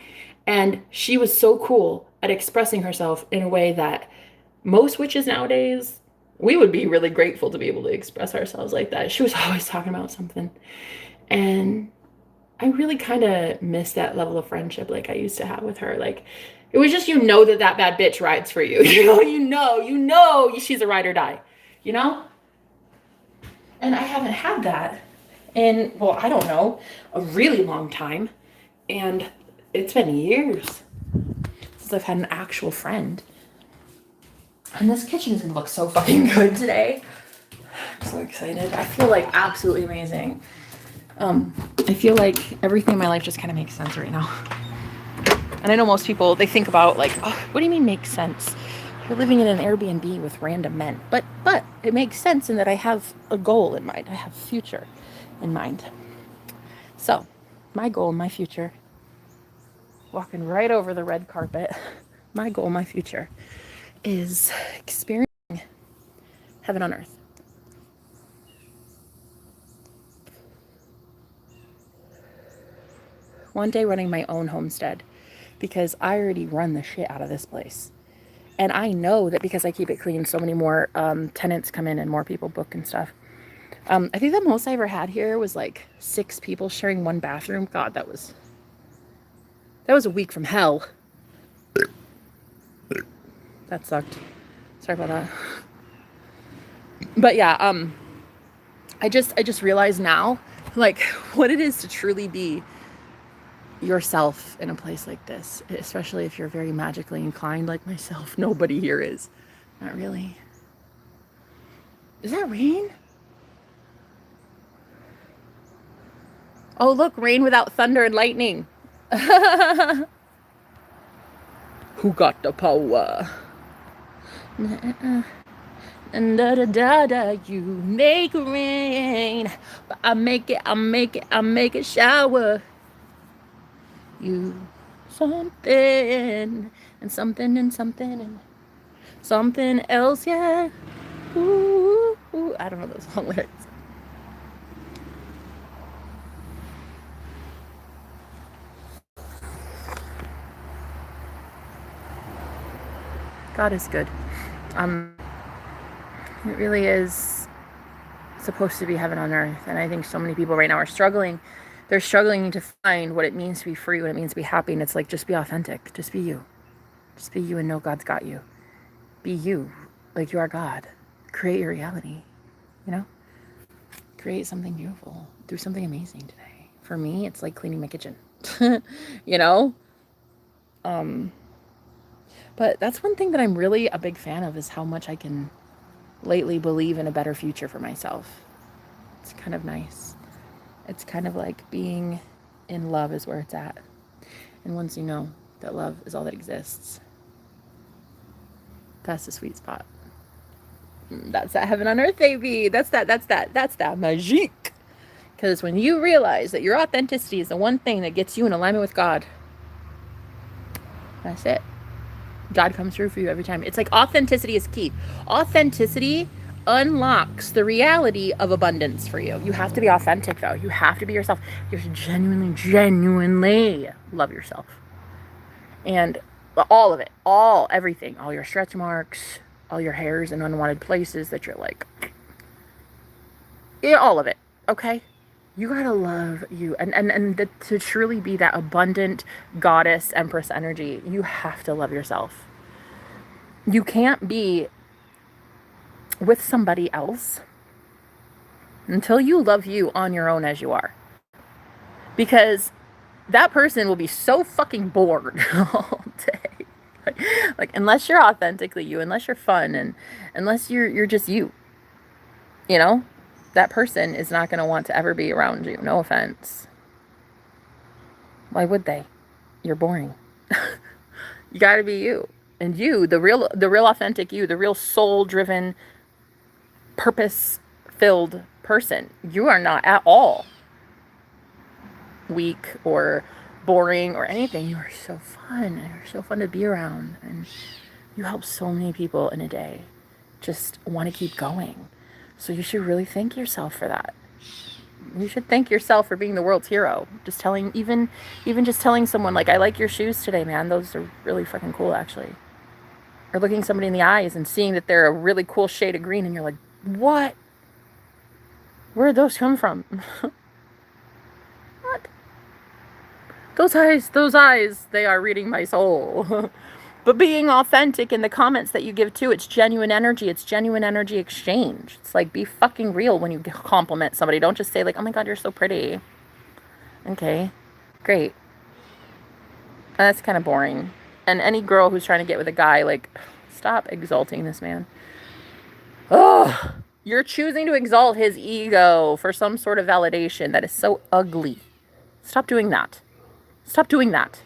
And she was so cool at expressing herself in a way that most witches nowadays, we would be really grateful to be able to express ourselves like that. She was always talking about something. And I really kind of miss that level of friendship like I used to have with her. Like, it was just, you know, that bad bitch rides for you. You know she's a ride or die, you know? And I haven't had that in, well, I don't know, a really long time. And it's been years since I've had an actual friend. And this kitchen is gonna look so fucking good today. I'm so excited. I feel like absolutely amazing. I feel like everything in my life just kind of makes sense right now. And I know most people, they think about, like, oh, what do you mean makes sense? You're living in an Airbnb with random men. But it makes sense in that I have a goal in mind. I have a future in mind. So, my goal, my future, walking right over the red carpet, my goal, my future, is experiencing heaven on earth. One day running my own homestead, because I already run the shit out of this place. And I know that because I keep it clean, so many more tenants come in and more people book and stuff. I think the most I ever had here was like 6 people sharing one bathroom. God, that was a week from hell. That sucked. Sorry about that. But yeah, I just realized now, like, what it is to truly be yourself in a place like this, especially if you're very magically inclined like myself. Nobody here is. Not really. Is that rain? Oh, look, rain without thunder and lightning. Who got the power? And da you make rain, but I make it shower. You something and something and something and something else, yeah. Ooh, ooh. I don't know those song lyrics. God is good. It really is supposed to be heaven on earth, and I think so many people right now are struggling. They're struggling to find what it means to be free, what it means to be happy, and it's like, just be authentic. Just be you. Just be you and know God's got you. Be you, like you are God. Create your reality, you know? Create something beautiful. Do something amazing today. For me, it's like cleaning my kitchen, you know? But that's one thing that I'm really a big fan of, is how much I can lately believe in a better future for myself. It's kind of nice. It's kind of like being in love is where it's at. And once you know that love is all that exists, that's the sweet spot. That's that heaven on earth, baby. That's that magique. Because when you realize that your authenticity is the one thing that gets you in alignment with God, that's it. God comes through for you every time. It's like authenticity is key. Authenticity unlocks the reality of abundance for you. You have to be authentic, though. You have to be yourself. You have to genuinely love yourself. And all of it, everything, all your stretch marks, all your hairs in unwanted places that you're like, yeah, all of it, okay? You gotta love you. And to truly be that abundant goddess, empress energy, you have to love yourself. You can't be with somebody else until you love you on your own as you are. Because that person will be so fucking bored all day. Like unless you're authentically you, unless you're fun, and unless you're just you, you know, that person is not going to want to ever be around you. No offense. Why would they? You're boring. You got to be you. And you, the real authentic you, the real soul-driven, purpose-filled person, you are not at all weak or boring or anything. You are so fun. You're so fun to be around. And you help so many people in a day just want to keep going. So you should really thank yourself for that. You should thank yourself for being the world's hero. Just telling, even just telling someone, like, I like your shoes today, man. Those are really fucking cool, actually. Or looking somebody in the eyes and seeing that they're a really cool shade of green, and you're like, what? Where'd those come from? What? Those eyes, they are reading my soul. But being authentic in the comments that you give too, it's genuine energy. It's genuine energy exchange. It's like, be fucking real when you compliment somebody. Don't just say like, oh my God, you're so pretty. Okay, great. That's kind of boring. And any girl who's trying to get with a guy, like, stop exalting this man. Oh, you're choosing to exalt his ego for some sort of validation that is so ugly. Stop doing that. Stop doing that.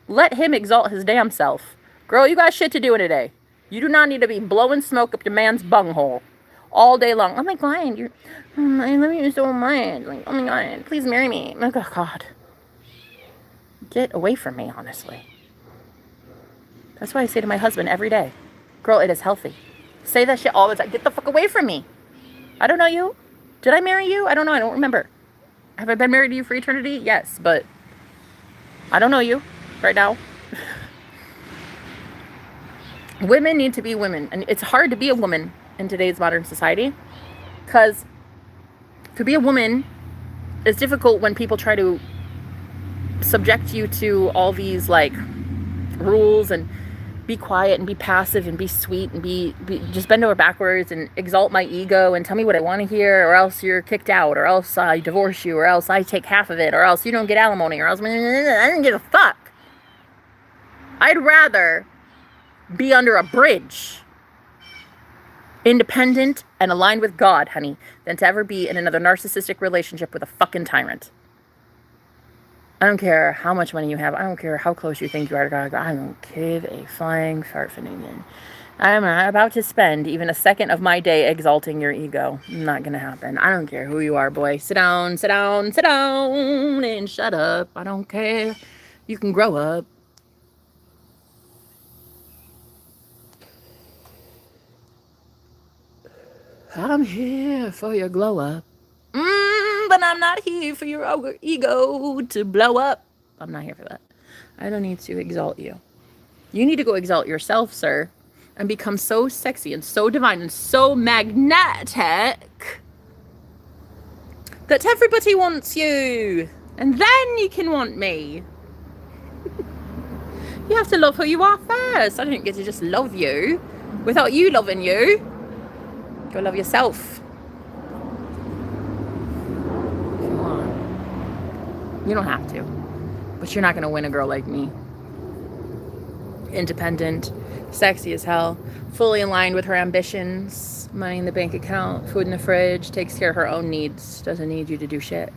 Let him exalt his damn self. Girl, you got shit to do in a day. You do not need to be blowing smoke up your man's bunghole all day long. Oh my God, I love you so much. Like, oh my God, please marry me. Oh God. Get away from me, honestly. That's why I say to my husband every day, girl, it is healthy. Say that shit all the time. Get the fuck away from me. I don't know you. Did I marry you? I don't know. I don't remember. Have I been married to you for eternity? Yes, but I don't know you right now. Women need to be women. And it's hard to be a woman in today's modern society, because to be a woman is difficult when people try to subject you to all these like rules and be quiet and be passive and be sweet and be just bend over backwards and exalt my ego and tell me what I want to hear, or else you're kicked out, or else I divorce you, or else I take half of it, or else you don't get alimony, or else I didn't give a fuck. I'd rather be under a bridge, independent and aligned with God, honey, than to ever be in another narcissistic relationship with a fucking tyrant. I don't care how much money you have. I don't care how close you think you are to God. I don't give a flying fart finigan. I'm not about to spend even a second of my day exalting your ego. Not gonna happen. I don't care who you are, boy. Sit down, sit down, sit down, and shut up. I don't care. You can grow up. I'm here for your glow up. But I'm not here for your ego to blow up. I'm not here for that. I don't need to exalt you. You need to go exalt yourself, sir, and become so sexy and so divine and so magnetic that everybody wants you. And then you can want me. You have to love who you are first. I don't get to just love you. without you loving you. Go love yourself. Come on. You don't have to. But you're not going to win a girl like me. Independent, sexy as hell, fully aligned with her ambitions, money in the bank account, food in the fridge, takes care of her own needs, doesn't need you to do shit.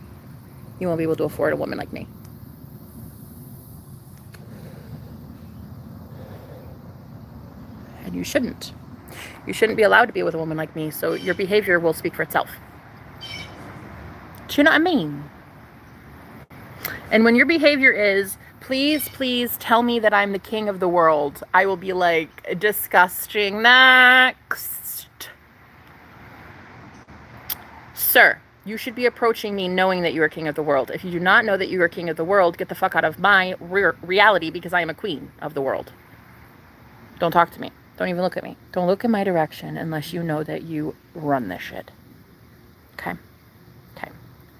You won't be able to afford a woman like me. And you shouldn't. You shouldn't be allowed to be with a woman like me, so your behavior will speak for itself. Do you know what I mean? And when your behavior is, please, please tell me that I'm the king of the world, I will be like, disgusting. Next. Sir, you should be approaching me knowing that you are king of the world. If you do not know that you are king of the world, get the fuck out of my reality, because I am a queen of the world. Don't talk to me. Don't even look at me. Don't look in my direction unless you know that you run this shit. Okay? Okay.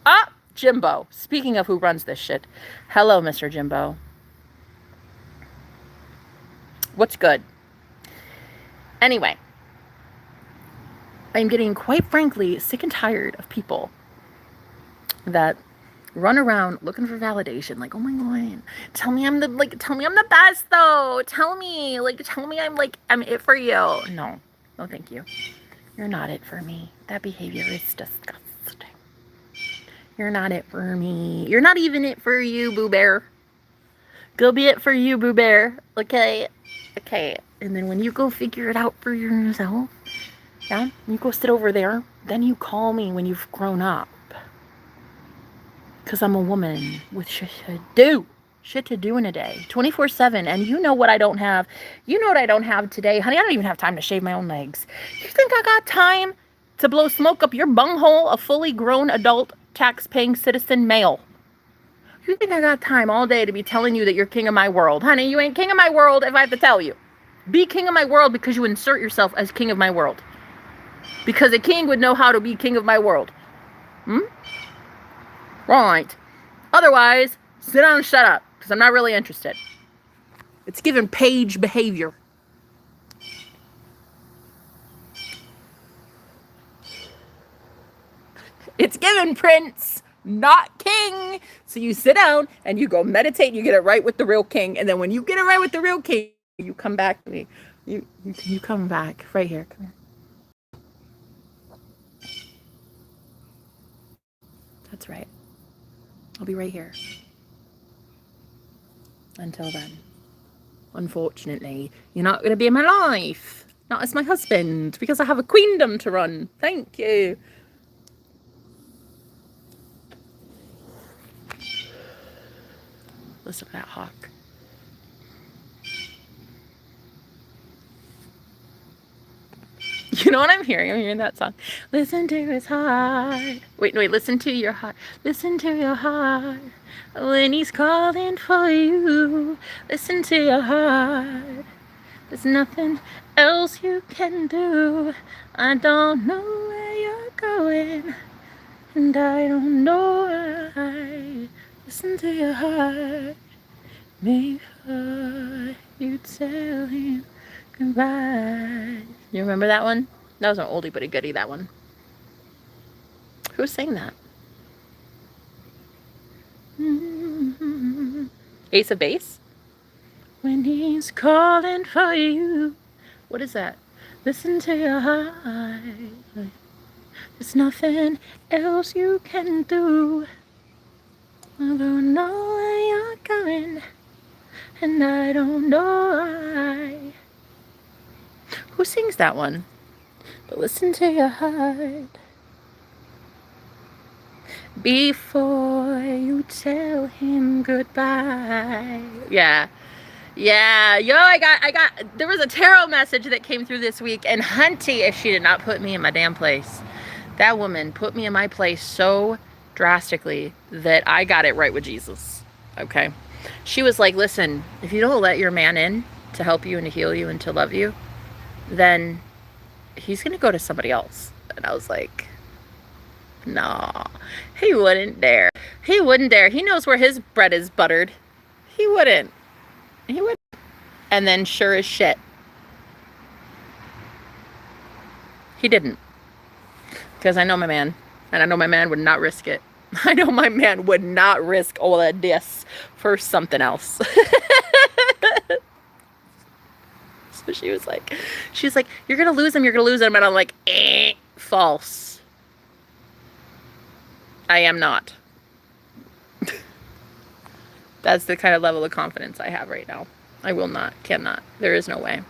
Ah! Jimbo. Speaking of who runs this shit. Hello, Mr. Jimbo. What's good? Anyway. I'm getting, quite frankly, sick and tired of people that run around looking for validation. Like, oh my God, tell me I'm the best though. Tell me I'm it for you. No, thank you. You're not it for me. That behavior is disgusting. You're not it for me. You're not even it for you, Boo Bear. Go be it for you, Boo Bear. Okay. And then when you go figure it out for yourself, yeah, you go sit over there, then you call me when you've grown up. Because I'm a woman with shit to do. Shit to do in a day. 24/7. And you know what I don't have. You know what I don't have today. Honey, I don't even have time to shave my own legs. You think I got time to blow smoke up your bunghole, a fully grown adult tax-paying citizen male? You think I got time all day to be telling you that you're king of my world? Honey, you ain't king of my world if I have to tell you. Be king of my world because you insert yourself as king of my world. Because a king would know how to be king of my world. Right. Otherwise, sit down and shut up, because I'm not really interested. It's given page behavior. It's given prince, not king. So you sit down and you go meditate, you get it right with the real king. And then when you get it right with the real king, you come back to me. You come back right here. Come here. That's right. I'll be right here. Until then. Unfortunately, you're not going to be in my life. Not as my husband, because I have a queendom to run. Thank you. Listen to that hawk. You know what I'm hearing? I'm hearing that song. Listen to his heart. Wait, listen to your heart. Listen to your heart. When he's calling for you. Listen to your heart. There's nothing else you can do. I don't know where you're going. And I don't know why. Listen to your heart. Before you tell him goodbye. You remember that one? That was an oldie but a goodie, that one. Who sang that? Ace of Base? When he's calling for you. What is that? Listen to your heart. There's nothing else you can do. I don't know where you're going. And I don't know why. Who sings that one? But listen to your heart before you tell him goodbye. Yeah. Yo, I got, there was a tarot message that came through this week, and Hunty, if she did not put me in my damn place. That woman put me in my place so drastically that I got it right with Jesus. Okay. She was like, listen, if you don't let your man in to help you and to heal you and to love you, then he's going to go to somebody else. And I was like, no, he wouldn't dare. He wouldn't dare. He knows where his bread is buttered. He wouldn't. And then sure as shit, He didn't. Because I know my man. And I know my man would not risk it. I know my man would not risk all of this for something else. So she's like, you're going to lose him. You're going to lose him. And I'm like, false. I am not. That's the kind of level of confidence I have right now. I will not, cannot. There is no way.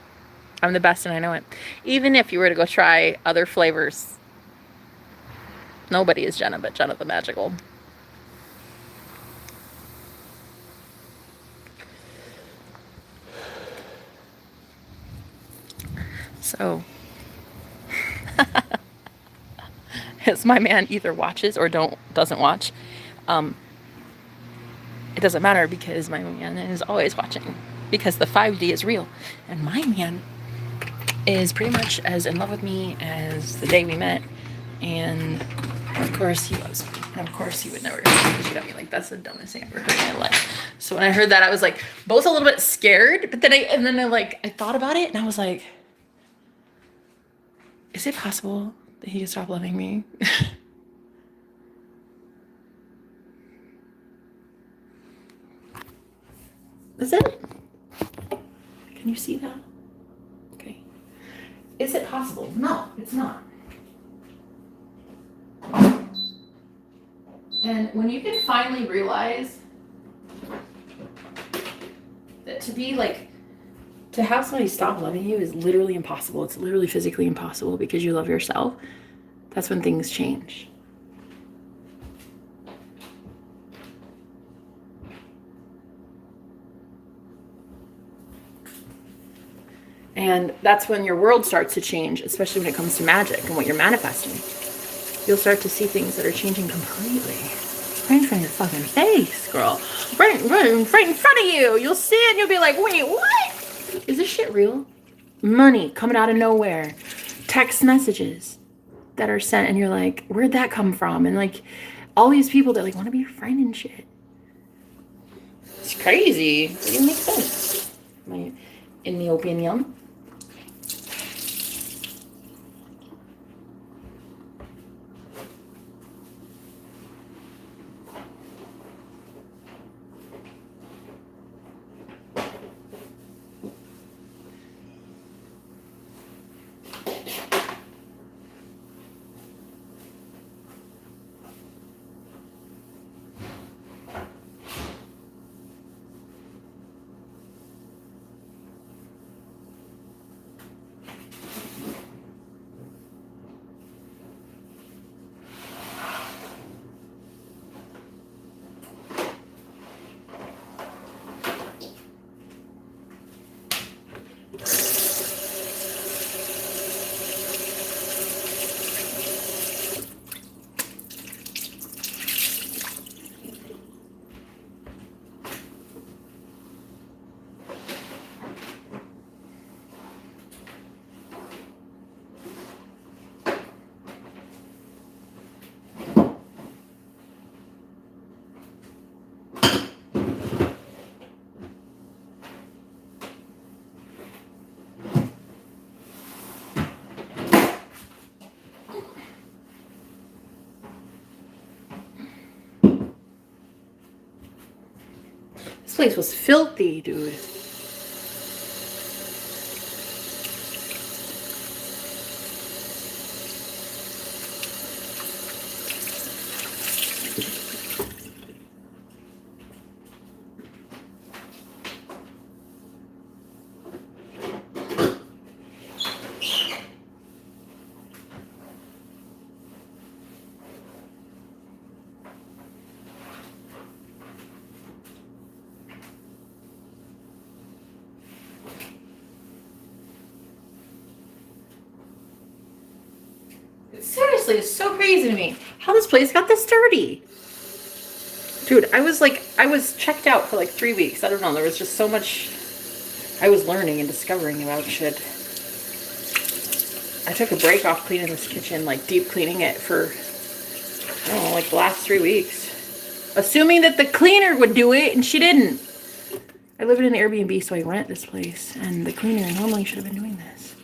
I'm the best and I know it. Even if you were to go try other flavors, nobody is Jenna but Jenna the Magical. So, as my man either watches or doesn't watch, it doesn't matter because my man is always watching because the 5D is real. And my man is pretty much as in love with me as the day we met. And of course he loves me. And of course he would never shoot at me. Like, that's the dumbest thing I've ever heard in my life. So when I heard that, I was like both a little bit scared, but then I thought about it and I was like, is it possible that he could stop loving me? Is it? Can you see that? Okay. Is it possible? No, it's not. And when you can finally realize that to have somebody stop loving you is literally impossible. It's literally physically impossible because you love yourself. That's when things change. And that's when your world starts to change, especially when it comes to magic and what you're manifesting. You'll start to see things that are changing completely. Right in front of your fucking face, girl. Right in front of you. You'll see it and you'll be like, wait, what? Is this shit real? Money coming out of nowhere. Text messages that are sent and you're like, where'd that come from? And like all these people that like want to be your friend and shit. It's crazy. It doesn't make sense. In the opinion. This place was filthy, dude. Seriously, it's so crazy to me how this place got this dirty. Dude, I was checked out for like 3 weeks. I don't know. There was just so much I was learning and discovering about shit. I took a break off cleaning this kitchen, like deep cleaning it for, I don't know, like the last 3 weeks. Assuming that the cleaner would do it, and she didn't. I live in an Airbnb, so I rent this place, and the cleaner normally should have been doing this.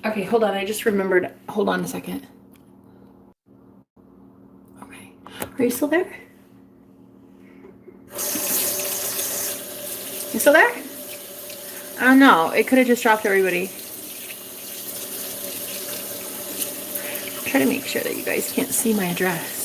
Okay, hold on. I just remembered. Hold on a second. Okay. Are you still there? You still there? I don't know. It could have just dropped everybody. Try to make sure that you guys can't see my address.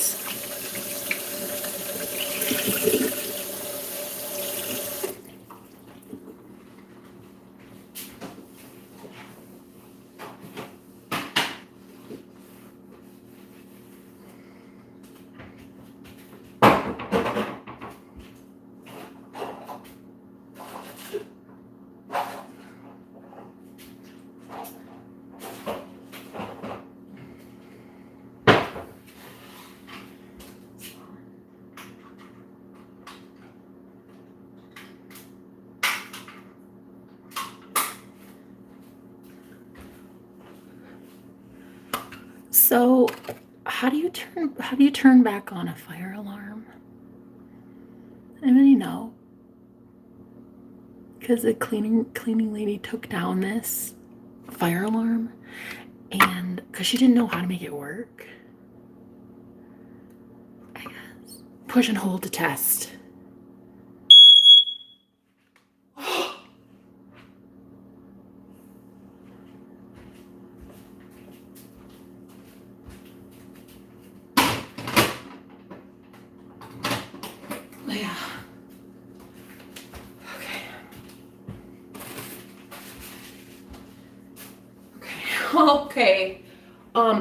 So, how do you turn back on a fire alarm? Anybody know? Because the cleaning lady took down this fire alarm, and because she didn't know how to make it work, I guess. Push and hold to test. Yeah. Okay.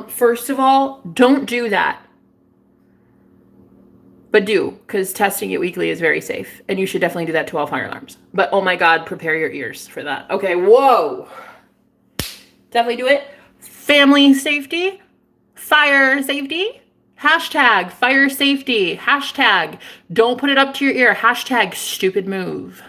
First of all, don't do that. But do, because testing it weekly is very safe. And you should definitely do that to all fire alarms. But oh my God, prepare your ears for that. Okay, whoa. Definitely do it. Family safety, fire safety, hashtag fire safety, hashtag don't put it up to your ear, hashtag stupid move.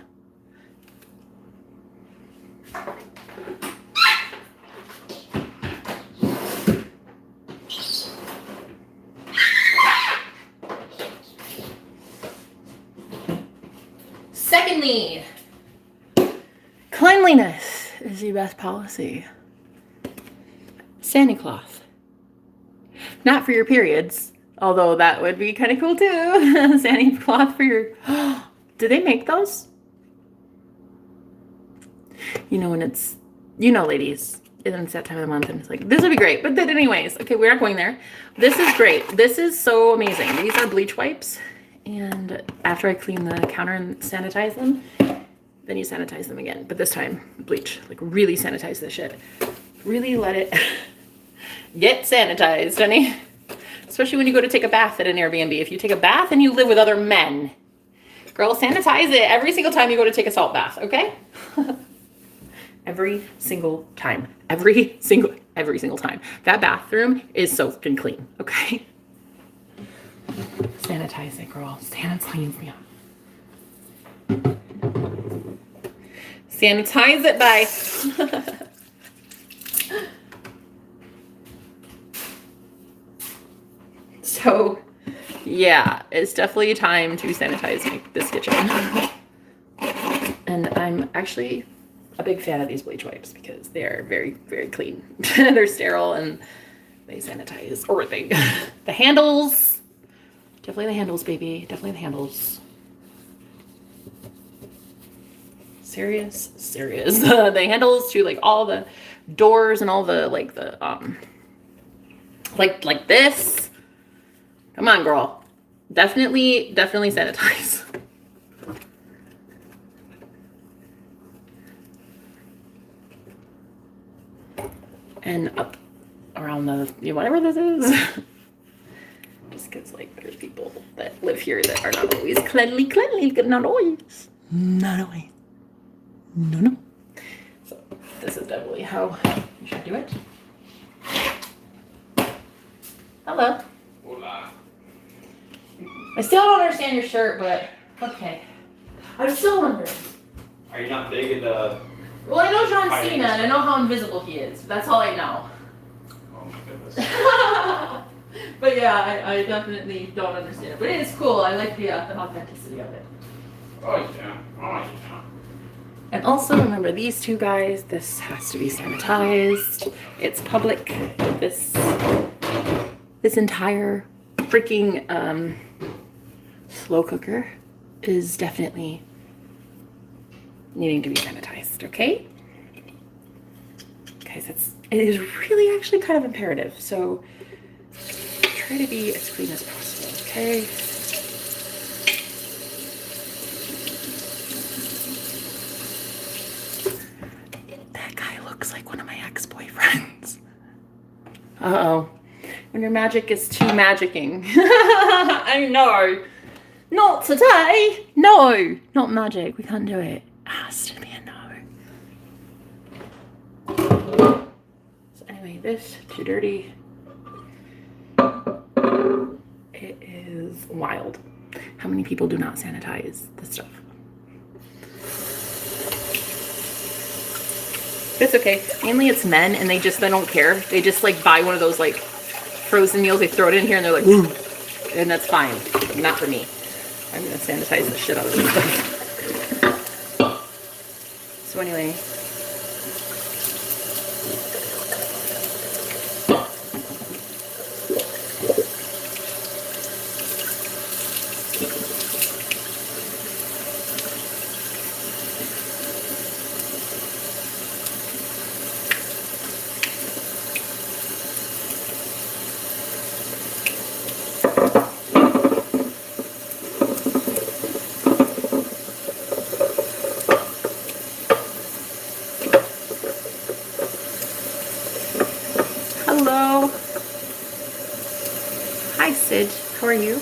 Secondly, cleanliness is the best policy. Santa cloth. Not for your periods, although that would be kind of cool too. Santa cloth for your... Do they make those? You know when it's... You know, ladies, it's that time of the month and it's like, this would be great. But then anyways, okay, we're not going there. This is great. This is so amazing. These are bleach wipes. And after I clean the counter and sanitize them, then you sanitize them again. But this time, bleach. Like, really sanitize this shit. Really let it get sanitized, honey. Especially when you go to take a bath at an Airbnb. If you take a bath and you live with other men, girl, sanitize it every single time you go to take a salt bath, okay? Every single time. Every single time. That bathroom is soaked and clean, okay? Sanitize it, girl. Sanitize it. Sanitize it, bye. So, yeah, it's definitely time to sanitize this kitchen. And I'm actually a big fan of these bleach wipes because they're very, very clean. They're sterile and they sanitize. Or they, the handles. Definitely the handles, baby. Definitely the handles. Serious. The handles to like all the doors and all the like the like this. Come on, girl. Definitely sanitize. And up around the whatever this is. Just because, like, there's people that live here that are not always cleanly, not always. No. So, this is definitely how you should do it. Hello. Hola. I still don't understand your shirt, but okay. I'm still wondering. Are you not big into... Well, I know John Cena, and I know how invisible he is. That's all I know. Oh my goodness. But yeah, I definitely don't understand it. But it is cool. I like the authenticity of it. Oh yeah. And also remember these two guys, this has to be sanitized. It's public. This entire freaking slow cooker is definitely needing to be sanitized, okay? Guys, it is really actually kind of imperative. So try to be as clean as possible, okay? That guy looks like one of my ex-boyfriends. Uh-oh. When your magic is too magicking. I know. Not today. No, not magic. We can't do it. It has to be a no. So anyway, this too dirty. It is wild. How many people do not sanitize this stuff? It's okay. Mainly it's men, and they don't care. They just like buy one of those like frozen meals, they throw it in here, and they're like, woo, and that's fine. Not for me. I'm gonna sanitize the shit out of this stuff. So anyway. Hello. Hi, Sid. How are you?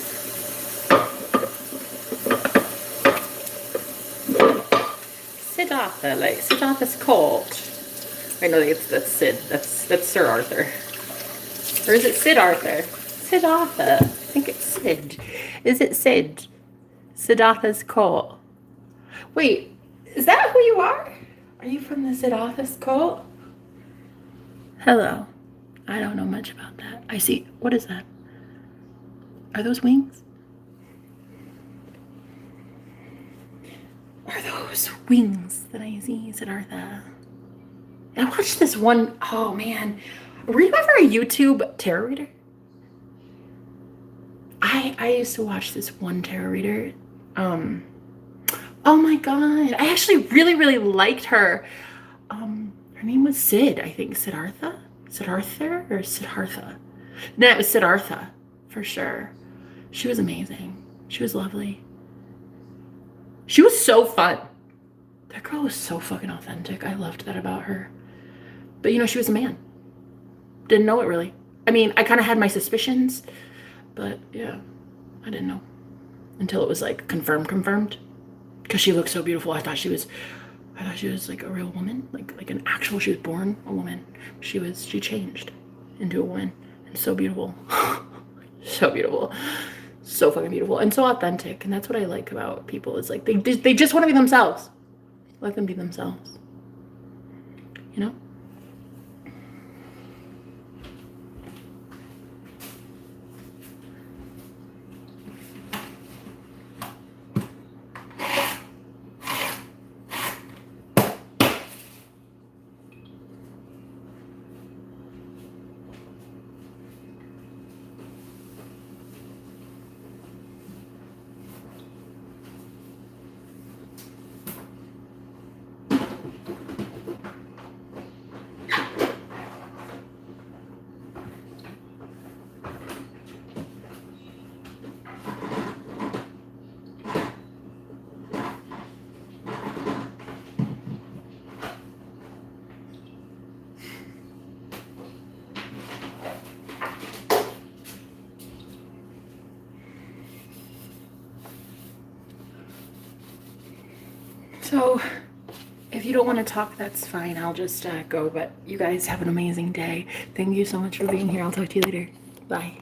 Siddhartha, like Siddhartha's court. Wait, no, that's Sid. That's Sir Arthur. Or is it Sid Arthur? Siddhartha. I think it's Sid. Is it Sid? Siddhartha's court. Wait, is that who you are? Are you from the Siddhartha's court? Hello. I don't know much about that. I see. What is that? Are those wings? Are those wings that I see, Siddhartha? I watched this one. Oh man, were you ever a YouTube tarot reader? I used to watch this one tarot reader. Oh my god, I actually really liked her. Her name was Sid, I think. Siddhartha? Siddhartha or Siddhartha? No, it was Siddhartha for sure. She was amazing. She was lovely. She was so fun. That girl was so fucking authentic. I loved that about her. But you know, she was a man. Didn't know it really. I mean, I kind of had my suspicions, but yeah, I didn't know until it was like confirmed. Because she looked so beautiful. I thought she was like a real woman, like an actual. She was born a woman. She changed into a woman, and so beautiful, so beautiful, so fucking beautiful, and so authentic. And that's what I like about people. Is like they just want to be themselves. Let them be themselves. You know. So, if you don't want to talk, that's fine. I'll just go. But you guys have an amazing day. Thank you so much for being here. I'll talk to you later. Bye.